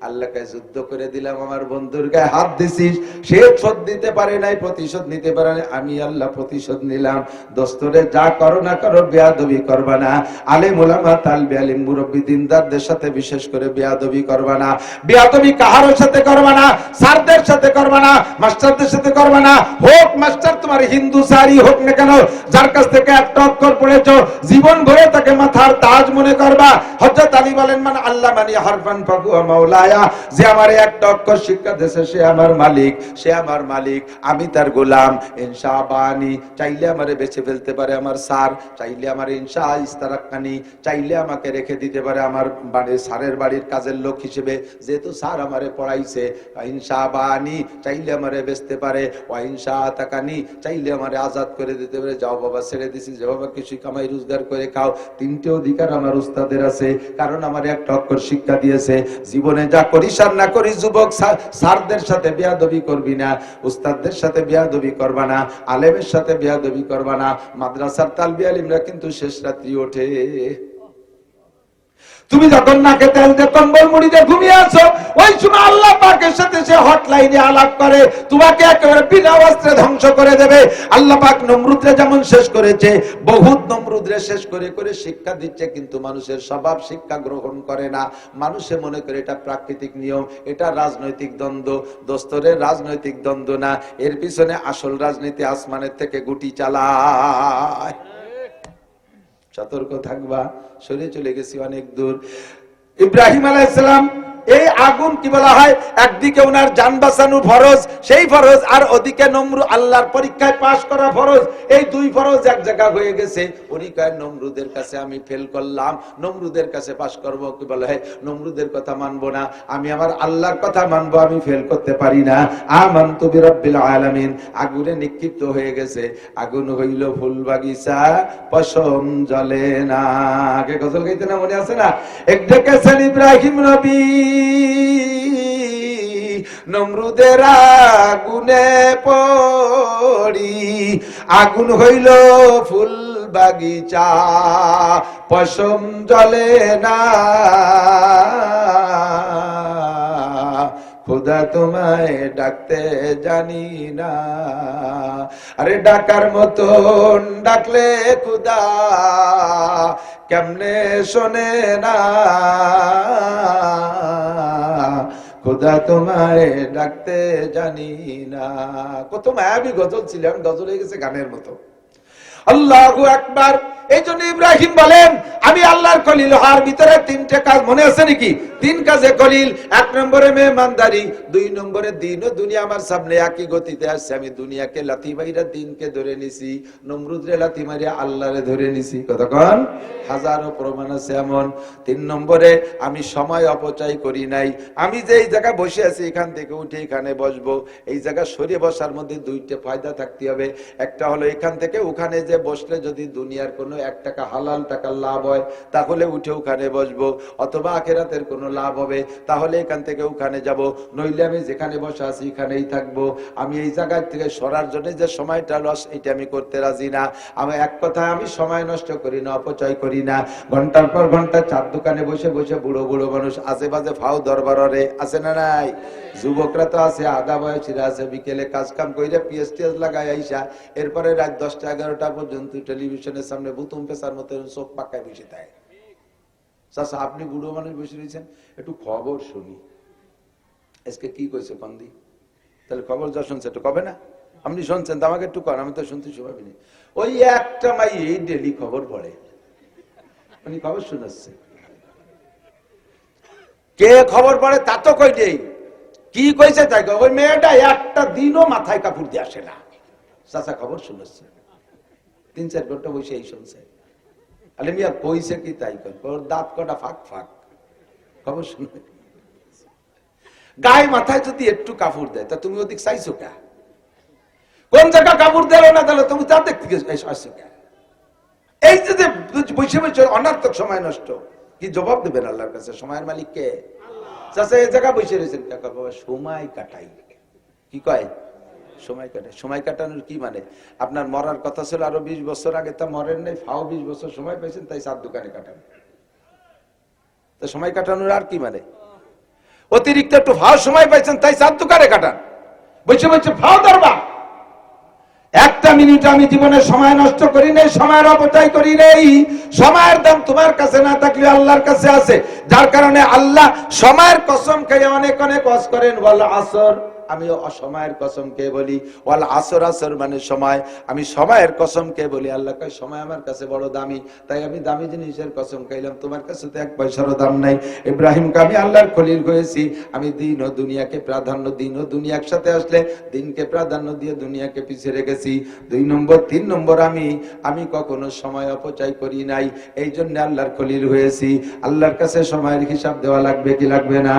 আল্লাহকে যুদ্ধ করে দিলাম, আমার বন্ধুর গায়ে হাত দিছিস, সে শোধ দিতে পারে নাই, প্রতিশোধ নিতে পারে নাই, আমি আল্লাহ প্রতিশোধ নিলাম। দোস্তরে যা করো না করো, বেয়াদবি করবা না। আলেম ওলামা তালবে আলিম মুরব্বি দিনদারদের সাথে বিশেষ করে বেয়াদবি করবা না। বেয়াদবি কাহারোর সাথে করবা না, স্যারদের সাথে করবা না, মাস্টারদের সাথে করবা না। হোক মাস্টার তোমার হিন্দু স্যারই হোক না কেন, যার কাছ থেকে একটা অক্ষর পড়েছো, জীবন ভরে তাকে মাথার তাজ মনে করবা। হযরত আলী বলেন, মান আল্লামানি হারফান ফাহুয়া মাওলায়া, যে আমারে একটা অক্ষর শিক্ষা দিয়েছে সে আমার মালিক, সে আমার মালিক, আমি তার গোলাম। ইনশাবানি, চাইলে আমারে বেঁচে ফেলতে পারে আমার স্যার, চাইলে আমার ইনশা ইস্তারাকানি, চাইলে আমাকে রেখে দিতে পারে আমার বাড়ির স্যারের বাড়ির কাজের লোক হিসেবে, যেহেতু স্যার আমারে পড়াইছে। ইনশাবানি, চাইলে আমারে বেচতে পারে। ওয়া ইনশা তাকানি, চাইলে আমারে আজাদ করে দিতে পারে। যাও বাবা ছেড়ে দিছি, যে বাবা কিছু কামাই রোজগার করে খাও। তিনটে অধিকার আমার উস্তাদের আছে, কারণ আমার একটা অক্ষর শিক্ষা দিয়েছে। জীবনে যা করিস আর না করিস, যুবক স্যারদের সাথে বেয়াদবি করবি না, উস্তাদদের সাথে বেয়াদবি করবা না, আলেমের সাথে বেয়াদবি করবা না। মাদ্রাসার তালবি আলিমরা কিন্তু শেষ রাত্রি ওঠে। তুমি যখন নাকে তেল দিয়ে কম্বল মুড়ি দিয়ে ঘুমিয়ে আছো, ওই সময় আল্লাহ পাকের সাথে সে হটলাইনে আলাপ করে, তোমাকে একেবারে বিনা অস্ত্রে ধ্বংস করে দেবে। আল্লাহ পাক নমরুদরে যেমন শেষ করেছে, বহুত নমরুদরে শেষ করে করে শিক্ষা দিচ্ছে, কিন্তু মানুষের স্বভাব শিক্ষা গ্রহণ করে না। মানুষে মনে করে এটা প্রাকৃতিক নিয়ম, এটা রাজনৈতিক দ্বন্দ্ব। দোস্তরের রাজনৈতিক দ্বন্দ্ব না, এর পিছনে আসল রাজনীতি আসমানের থেকে গুটি চালায়। সতর্ক থাকবা। সরে চলে গেছি অনেক দূর। ইব্রাহিম আলাইহিস সালাম, এই আগুন কি বলা হয়, একদিকে ওনার জান বাঁচানো ফরজ, সেই ফরজ, আর ওদিকে নমরুদ আল্লাহর পরীক্ষায় পাশ করা ফরজ। এই দুই ফরজ এক জায়গা হয়ে গেছে। উনি কয় নমরুদের কাছে আমি ফেল করলাম, নমরুদের কাছে পাশ করব। কি বলা হয়, নমরুদের কথা মানবো না, আমি আমার আল্লাহর কথা মানবো, আমি ফেল করতে পারি না। আমানতু বিরাব্বিল আলামিন। আগুনে নিক্ষিপ্ত হয়ে গেছে। আগুন হইল ফুল বাগিচা, পশম জ্বলে না। আগে গজল গাইতে না, মনে আছে না? এক ডেকেছেন ইব্রাহিম নবী, নমরুদের আগুনে পড়ি, আগুন হইল ফুল বাগিচা, পশম জ্বলে না। খোদা তোমায় ডাকতে জানি না। আরে ডাকার মতন ডাকলে খোদা কেমনে শোনে না, খোদা তোমায় ডাকতে জানি না। কত মায়াবী গজল ছিল, এখন গজল হয়ে গেছে গানের মতো। আল্লাহু আকবার। এই জন্য ইব্রাহিম বলেন আমি আল্লাহর খলিল হওয়ার ভিতরে তিনটে কাজ মনে আছে নাকি? তিন কাজে খলিল। এক নম্বরে মেহমানদারি, দুই নম্বরে দিন ও দুনিয়া আমার সামনে একই গতিতে আসছে, আমি দুনিয়াকে লাথি মাইরা দিনকে ধরে নিছি, নমরুদরে লাথি মারিয়া আল্লাহরে ধরে নিছি। কতক্ষণ? হাজারো প্রমাণ আছে এমন। তিন নম্বরে আমি সময় অপচয় করি নাই, আমি যে এই জায়গায় বসে আছি এখান থেকে উঠে এখানে বসবো, এই জায়গা সরিয়ে বসার মধ্যে দুইটা ফায়দা থাকতে হবে। একটা হলো এখান থেকে ওখানে যে বসলে যদি দুনিয়ার কোনো 1 টাকা হালাল টাকা লাভ হয় তাহলে উঠে ওখানে বসবো, অথবা আখিরাতের কোনো লাভ হবে তাহলে এখান থেকে ওখানে যাব, নইলে আমি যেখানে বসে আছি এখানেই থাকবো। আমি এই জায়গা থেকে সরার জন্য যে সময়টা লস এটা আমি করতে রাজি না। আমি এক কথা আমি সময় নষ্ট করি না, অপচয় করি না। ঘন্টার পর ঘন্টা চার দোকানে বসে বসে বুড়ো বুড়ো মানুষ আজে বাজে ফাও দরবারে আছে না নাই? যুবকরা তো আছে, আধা বয়সীরা আছে, বিকেলে কাজ কাম করে পিএসটিএস লাগাই আইসা এরপরে রাত 10টা 11টা পর্যন্ত টেলিভিশনের সামনে বুতুম পেশার মতো চোখ পাকায় বসে থাকে। চাচা আপনি বুড়ো মানুষ বসে রয়েছেন, একটু খবর শুনি আজকে কি কইছে কন্দি, তাহলে খবর যা শুনছে একটু কবে না? আপনি শুনছেন তো আমাকে একটু কর, আমি তো শুনতে সময় নেই। ওই একটা মাই এই ডেলি খবর পড়ে, উনি খবর শোনাচ্ছে। কে খবর পড়ে তা তো কই নেই, কি কইছে তাই কয়। ওই মেয়েটা একটা দিনও মাথায় কাপড় দিয়ে আসে না, চাচা খবর শুনেছে 3-4 ঘন্টা বসে এই শুনছে। আলে মিয়া কইছে কি তাই কয়, ওর দাঁত কটা ফাঁক ফাঁক, খবর শুনে। গায়ে মাথায় যদি একটু কাপড় দেয় তা তুমি ওদিক চাইছো কে? কোন জায়গা কাপড় দেয় না তাহলে তুমি তা দেখতে আসছো কে? এই যে বসে বসে অনার্থক সময় নষ্ট, কি জবাব দেবেন আল্লাহর কাছে? সময়ের মালিক কে? চাচা এই জায়গা বসে রয়েছেন কাকা, বাবা সময় কাটাই। কি কয়? সময় কাটাই। সময় কাটানোর কি মানে? আপনার মরার কথা ছিল আরো 20 বছর আগে, তা মরেন নাই, ফাও 20 বছর সময় পাইছেন তাই 4 দোকানে কাটান। তা সময় কাটানোর আর কি মানে? অতিরিক্ত একটু ফাও সময় পাইছেন তাই 4 দোকানে কাটান, বসে বসে ফাও দরবার। একটা মিনিট আমি জীবনে সময় নষ্ট করি নাই, সময়ের অপচয় করি নাই। সময়ের দাম তোমার কাছে না থাকলে আল্লাহর কাছে আছে, যার কারণে আল্লাহ সময়ের কসম খেয়ে অনেক অনেক ওয়াজ করেন। ওয়াল আসর, আমি অসময়ের কসম কে বলি। ওয়াল আসর, আসর মানে সময়, আমি সময়ের কসম কে বলি। আল্লাহ কয় সময় আমার কাছে বড় দামি, তাই আমি দামি জিনিসের কসম খাইলাম, তোমার কাছে তো 1 পয়সারও দাম নাই। ইব্রাহিমকে আমি আল্লাহর খলিল হয়েছি, আমি দিন ও দুনিয়াকে প্রাধান্য, দিন ও দুনিয়া একসাথে আসলে দিনকে প্রাধান্য দিয়ে দুনিয়াকে পিছিয়ে রেখেছি। 2 নম্বর 3 নম্বর আমি কখনো সময় অপচয় করি নাই, এই জন্য আল্লাহর খলিল হয়েছি। আল্লাহর কাছে সময়ের হিসাব দেওয়া লাগবে কি লাগবে না?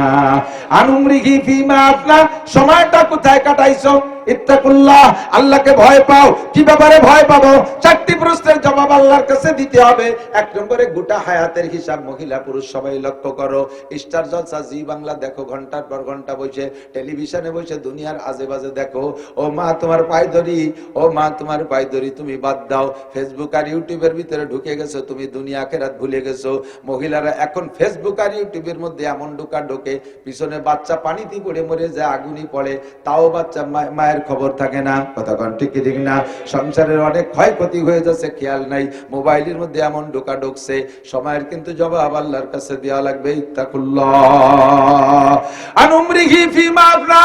আনুমরিহি ফিমা আফনা, সময়টা কোথায় কাটাইছো? ইত্তাকুল্লাহ, আল্লাহকে ভয় পাও। কি ব্যাপারে ভয় পাবো? 4টি প্রশ্নের জবাব আল্লাহর কাছে দিতে হবে। 1 নম্বরে গোটা হায়াতের হিসাব, মহিলা পুরুষ সবাই লক্ষ্য করো। স্টার জলসা, জি বাংলা দেখো, ঘন্টার পর ঘন্টা বসে টেলিভিশনে বসে দুনিয়ার আজে বাজে দেখো। ও মা তোমার পায়ে ধরি, ও মা তোমার পায়ে ধরি, তুমি বাদ দাও। ফেসবুক আর ইউটিউবের ভিতরে ঢুকে গেছো, তুমি দুনিয়া আখিরাত ভুলে গেছো। মহিলারা এখন ফেসবুক আর ইউটিউবের মধ্যে এমন ঢোকে, পিছনে বাচ্চা পানিতে পড়ে মরে যায়, আগুনই পড়ে, তাও বাচ্চা মায়ের খবর থাকে না। কথা কোন ঠিক ঠিক না? সংসারের অনেক ক্ষয়ক্ষতি হয়ে যাচ্ছে, খেয়াল নাই। মোবাইলের মধ্যে এমন ঢুকছে, সময়ের কিন্তু জবাব আল্লাহর কাছে দেওয়া লাগবে। ইত্তাকুল্লাহ আনুমরিহি ফিমা আফনা,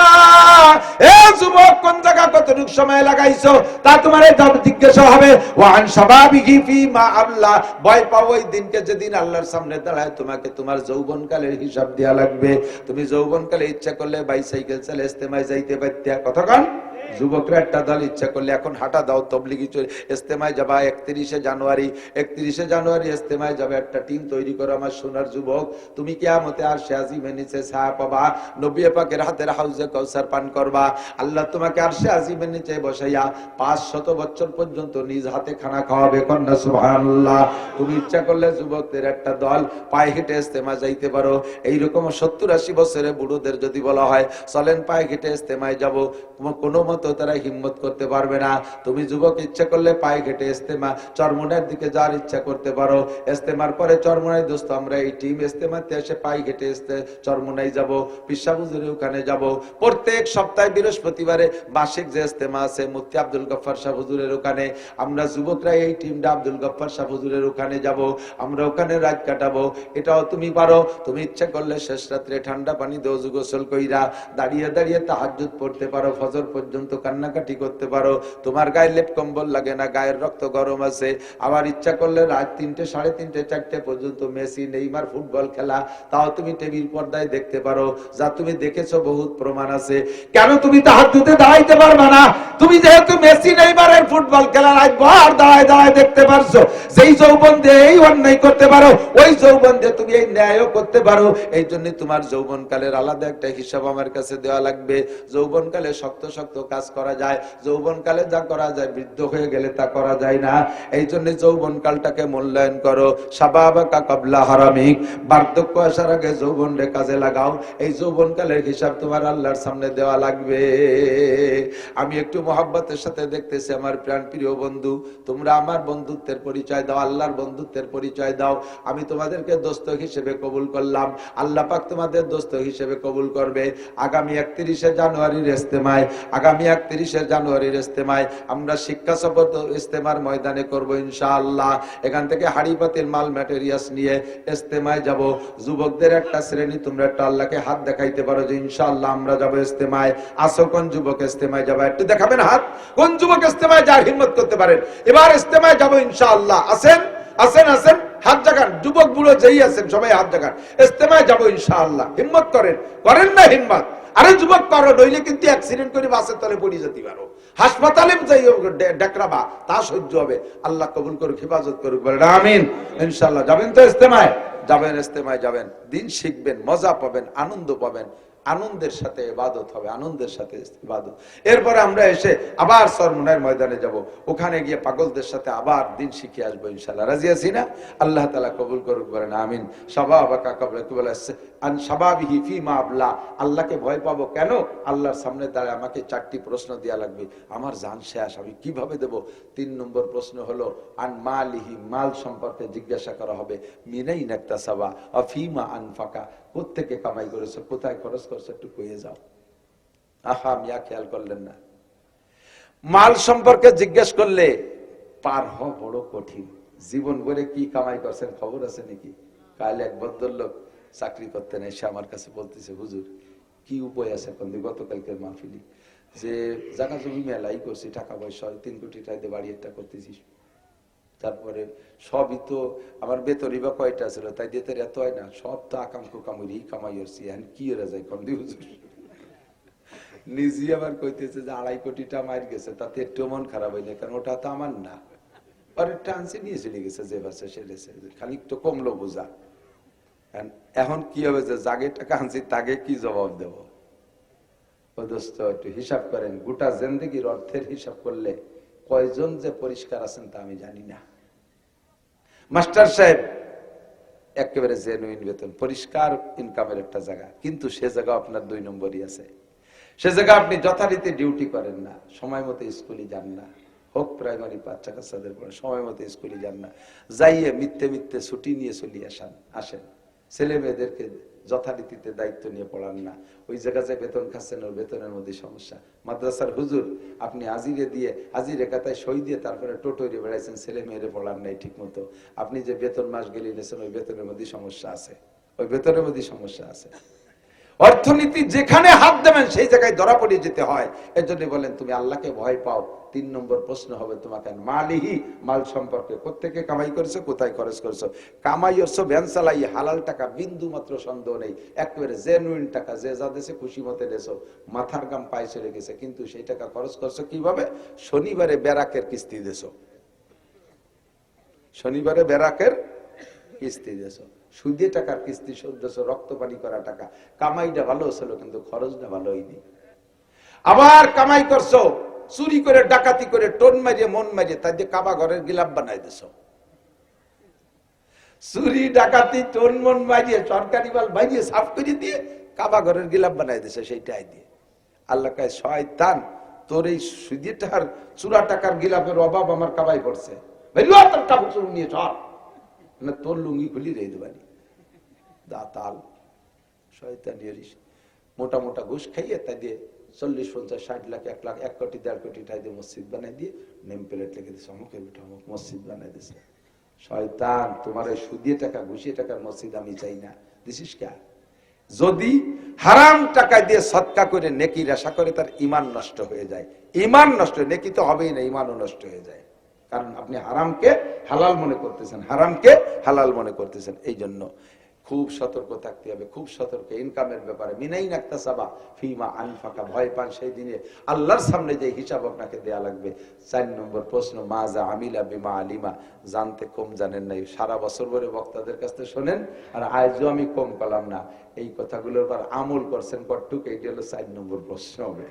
এ যুবক কোন জায়গা কতটুকু সময় লাগাইছো তা তোমার জিজ্ঞাসা হবে। ওয়ান শাবাবিহি ফিমা আবলা, ভয় পাও ওই দিনকে যেদিন আল্লাহর সামনে দাঁড়ায় তোমাকে তোমার যৌবনকালের হিসাব দেওয়া লাগবে। তুমি যৌবনকালে ইচ্ছা করলে বাইসাইকেল চালে ইস্তেমায় যাইতে পারতে। কতক্ষণ? যুবকরা একটা দল ইচ্ছা করলে এখন হাঁটা দাও, তবলিগি ইস্তেমায় যাবা 31শে জানুয়ারি ইস্তেমায় যাবে, একটা টিম তৈরি করো। আমার সোনার যুবক, তুমি কিয়ামতে আর আজিমের নিচে ছায়া পাবা, নবী পাকের হাতের হাউজে কাউসার পান করবা। আল্লাহ তোমাকে আর আজিমের নিচে বসাইয়া 500 বছর পর্যন্ত নিজ হাতে খানা খাওয়াবে। কন্যা সুবহানাল্লাহ। তুমি ইচ্ছা করলে যুবকদের একটা দল পায়ে হেঁটে ইস্তেমা যাইতে পারো। এইরকম 70-80 বছরের বুড়োদের যদি বলা হয় চলেন পায়ে হেঁটে ইস্তেমায় যাবো, কোনো মতো তারা হিম্মত করতে পারবে না। তুমি যুবক ইচ্ছা করলে পায়ে হেঁটে ইস্তেমা চরমোনার দিকে যাওয়ার ইচ্ছা করতে পারো। ইস্তেমার পরে চরমোনাই দোস্ত আমরা এই টিম ইস্তেমাতে এসে পায়ে হেঁটে চরমোনাই যাব, পিসা হুজুরের ওখানে যাব। প্রত্যেক সপ্তাহে বৃহস্পতিবারে মাসিক যে ইস্তেমা আছে মুফতি আব্দুল গফফার সাহেব হুজুরের ওখানে, আমরা যুবকরা এই টিমটা আব্দুল গফফার সাহেব হুজুরের ওখানে যাব, আমরা ওখানে রাত কাটাবো। এটাও তুমি পারো। তুমি ইচ্ছা করলে শেষ রাত্রে ঠান্ডা পানি দিয়ে ওযু গোসল কইরা দাঁড়িয়ে দাঁড়িয়ে তাহাজ্জুদ পড়তে পারো, ফজর পর্যন্ত কান্নাকাটি করতে পারো। তোমার গায়ে লেপ কম্বল লাগে না, গায়ের রক্ত গরম আছে। আবার ইচ্ছা করলে রাত 3টে, 3:30, 4টে পর্যন্ত মেসি নেইমার ফুটবল খেলা তাও তুমি টেবিল পর্দায় দেখতে পারো, যা তুমি দেখেছো বহুত প্রমাণ আছে। কেন তুমি তাহাজ্জুদে দাঁড়াইতে পারবে না? তুমি যেহেতু মেসি নেইমারের ফুটবল খেলা রাত ভর দাঁড়ায় দাঁড়ায় দেখতে পারছো, যেই যৌবন দিয়ে এই অন্যায় করতে পারো, ওই যৌবন দিয়ে তুমি এই ন্যায়ও করতে পারো। এই জন্য তোমার যৌবনকালের আলাদা একটা হিসাব আমার কাছে দেওয়া লাগবে। যৌবনকালে শক্ত শক্ত কাজ করা যায়, যৌবনকালে যা করা যায় বৃদ্ধ হয়ে গেলে তা করা যায় না। এই জন্য যৌবনকালটাকে মূল্যায়ন করো। শাবাবাকা কাবলা হারামিক, বার্ধক্য আসার আগে যৌবনরে কাজে লাগাও। এই যৌবনকালের হিসাব তোমার আল্লাহর সামনে দেওয়া লাগবে। আমি একটু মহব্বতের সাথে দেখতেছি আমার প্রাণ প্রিয় বন্ধু, তোমরা আমার বন্ধুত্বের পরিচয় দাও, আল্লাহর বন্ধুত্বের পরিচয় দাও। আমি তোমাদেরকে দোস্ত হিসেবে কবুল করলাম, আল্লাহ পাক তোমাদের দোস্ত হিসেবে কবুল করবে। আগামী 31শে জানুয়ারির ইস্তেমায়, আগামী 31শে জানুয়ারির ইস্তেমায় আমরা শিক্ষা সফর ইস্তেমার ময়দানে করব ইনশাআল্লাহ। এখান থেকে হাড়ি পাতিল মাল ম্যাটেরিয়ালস নিয়ে ইস্তেমায় যাব। যুবকদের একটা শ্রেণী তোমরা একটা আল্লাহকে হাত দেখাইতে পারো যে ইনশাআল্লাহ আমরা যাব ইস্তেমায়। আসো কোন যুবক ইস্তেমায় যাবে? একটু দেখাবেন হাত। কোন যুবক ইস্তেমায় যার হিম্মত করতে পারেন? এবার ইস্তেমায় যাব ইনশাআল্লাহ। আসেন আসেন আসেন, হাত জাগান। যুবক বুড়ো যেই আছেন সবাই হাত জাগান। ইস্তেমায় যাব ইনশাআল্লাহ। হিম্মত করেন, করেন না হিম্মত? আরে যুবক করো, নইলে কিন্তু অ্যাক্সিডেন্ট করে বাসের তলে পড়ে যেতে পারো, হাসপাতালে যাই ডাকরাবা, তা সহ্য হবে। আল্লাহ কবুল করুক, হেফাজত করুক, বলেন আমিন। ইনশাআল্লাহ যাবেন তো ইস্তেমায়? যাবেন, ইস্তেমায় যাবেন, দিন শিখবেন, মজা পাবেন, আনন্দ পাবেন। আনন্দের সাথে ইবাদত হবে, আনন্দের সাথে ইবাদত। এরপরে আমরা এসে আবার চরমোনাইর ময়দানে যাব, ওখানে গিয়ে পাগলদের সাথে আবার দিন শিখে আসবো ইনশাআল্লাহ। রাজি আছি না? আল্লাহ তাআলা কবুল করুক, বলেন আমিন। শাবাবাকা ক্বাবলা কি বলে আন শাবাবিহি ফিমা আবলা। আল্লাহকে ভয় পাবো কেন? আল্লাহর সামনে দাঁড়ায় আমাকে 4টি প্রশ্ন দেয়া লাগবে। আমার জান শেষ, আমি কিভাবে দেব? 3 নম্বর প্রশ্ন হলো আন মালিহি, মাল সম্পর্কে জিজ্ঞাসা করা হবে। মিনাইনা ইকতাসাবা ওয়া ফিমা আনফাকা, কোত্থেকে কামাই করেছো, কোথায় খরচ করছো, একটু কইয়ে যাও। আহা, মিয়া খেয়াল করলেন না? মাল সম্পর্কে জিজ্ঞেস করলে পার হওয়া বড় কঠিন। জীবন ভরে কি কামাই করছেন খবর আছে নাকি? কাল এক ভদ্রলোক চাকরি করতেন, এসে আমার কাছে বলতেছে, হুজুর কি উপায় আছে এখন? গতকালকের মাহফিলি যে জায়গা জমি মেলাই করছি, টাকা পয়সা 3 কোটি টাকা দিয়ে বাড়ি একটা করতেছি, তারপরে সবই তো আমার বেতনই বা কয়টা ছিল, তাই দিয়ে এত হয় না, সব তো আকাম কুকামুরি কামাই হচ্ছি, এখন কি এরা যায় কম দিয়ে হুজুর। নিজে আবার কইতেছে যে 2.5 কোটি টাকা মার গেছে, তাতে একটু মন খারাপ হয় না, কারণ ওটা তো আমার না, আর একটা আনসি নিয়ে চলে গেছে, যে বাসে সেরেছে, খালি একটু কমলো বোঝা। এখন কি হবে যে জাগে টাকা আনছি তাকে কি জবাব দেব? ও দোস্ত একটু হিসাব করেন, গোটা জিন্দেগির অর্থের হিসাব করলে কয়জন যে পরিষ্কার আছেন তা আমি জানি না। মাস্টার সাহেব একেবারে জেনুইন বেতন, পরিষ্কার ইনকামের একটা জায়গা, কিন্তু সে জায়গা আপনার 2 নম্বরই আছে। সে জায়গা আপনি যথারীতি ডিউটি করেন না, সময় মতো স্কুলে যান না, হোক প্রাইমারি বাচ্চা কাচ্চাদের পরে সময় মতো স্কুলে যান না, যাইয়ে মিথ্যে মিথ্যে ছুটি নিয়ে চলে আসেন, ছেলে মেয়েদেরকে যথারীতিতে দায়িত্ব নিয়ে পড়ান না, ওই জায়গায় যে বেতন খাচ্ছেন ওর বেতনের মধ্যে সমস্যা। মাদ্রাসার হুজুর আপনি হাজিরে দিয়ে, হাজিরে কাতায় সই দিয়ে তারপরে টোটোরে বেড়াইছেন, ছেলে মেয়েরে পড়ান নাই ঠিক মতো, আপনি যে বেতন মাস গেলে নিয়েছেন ওই বেতনের মধ্যে সমস্যা আছে, ওই বেতনের মধ্যে সমস্যা আছে। অর্থনীতি যেখানে হাত দেবেন সেই জায়গায় ধরা পড়ে যেতে হয়। এর জন্য বলেন তুমি আল্লাহকে ভয় পাও। 3 নম্বর প্রশ্ন হবে তোমাকে মালিহি, মাল সম্পর্কে, কোত্থেকে কামাই করেছো, কোথায় খরচ করেছো। কামাই হচ্ছে ভ্যান চালাই হালাল টাকা, বিন্দু মাত্র সন্দেহ নেই, একেবারে জেনুইন টাকা, যে যা দেশে খুশি মতে দেশো, মাথার গাম পায়ে চলে গেছে, কিন্তু সেই টাকা খরচ করছো কিভাবে? শনিবারে ব্যারাকের কিস্তি দেছো, শনিবারে ব্যারাকের কিস্তি দেছো, সুদে টাকার কিস্তি শোধ দেছো, রক্ত পানি করা টাকা। কামাইটা ভালো ছিল কিন্তু খরচটা ভালো হয়নি। আবার কামাই করছো চুরি করে, ডাকাতি করে, টোন মারিয়ে, মন মারিয়ে, তাই দিয়ে কাবা ঘরের গিলাপ বানাই দিছো। চুরি ডাকাতি টোন মন মারিয়ে সরকারি মাল বাইরে সাফ করে দিয়ে কাবা ঘরের গিলাপ বানাই দিছে, সেইটাই দিয়ে। আল্লাহ কয় শয়তান, তোর এই সুদের টাকার চূড়া টাকার গিলাপের অভাব আমার কাবাই পড়ছে, তোর কাপড় চোপড় নিয়ে চল, না তোর লুঙ্গি খুলি রে দেবানি। দাতাল শয়তানি মোটা মোটা ঘুষ খাইয়ে তাই দিয়ে 40, 50, 60 লাখ, 1 লাখ, 1 কোটি 1.5 কোটি টাকা দিয়ে মসজিদ বানাই দিয়ে নেম প্লেট লিখে দিচ্ছে অমুকের বিটা অমুক মসজিদ বানাই দিছে। শয়তান, তোমার ওই সুদিয়ে টাকা ঘুষিয়ে টাকার মসজিদ আমি চাই না, দিছিস কে? যদি হারাম টাকা দিয়ে সদকা করে নেকির আশা করে তার ঈমান নষ্ট হয়ে যায়। ঈমান নষ্ট, নেকি তো হবেই না, ঈমানও নষ্ট হয়ে যায়। কারণ আপনি হারামকে হালাল মনে করতেছেন, হারামকে হালাল মনে করতেছেন। এই জন্য খুব সতর্ক থাকতে হবে, খুব সতর্ক ইনকামের ব্যাপারে। মিনাইন একতাসাবা ফিমা আনফাকা, ভয় পান সেই দিনে আল্লাহর সামনে যে হিসাব আপনাকে দেয়া লাগবে। 4 নম্বর প্রশ্ন, মাজা আমিলা বিমা আলিমা, জানতে কম জানেন নাই। সারা বছর ধরে বক্তাদের কাছ থেকে শোনেন, আর আজও আমি কম করলাম না, এই কথাগুলোর পর আমল করছেন কটুক, এইটি হলো 4 নম্বর প্রশ্ন হবে।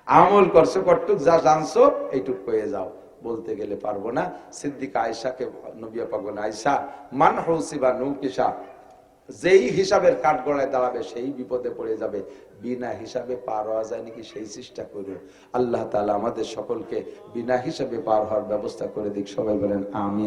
আমল করছো কটুক, যা জানছো এইটুক পেয়ে যাও। বলতে গেলে পারবো না। সিদ্দিকা আয়েশাকে নবী পাক বলেন, আয়েশা মান হুসিবা নুকিসা, যেই হিসাবের কাঠগড়ায় দাঁড়াবে সেই বিপদে পড়ে যাবে, বিনা হিসাবে পার হওয়া যায় নাকি সেই চেষ্টা করো। আল্লাহ তাআলা আমাদের সকলকে বিনা হিসাবে পার হওয়ার ব্যবস্থা করে দিক। সবাই বলেন আমিন।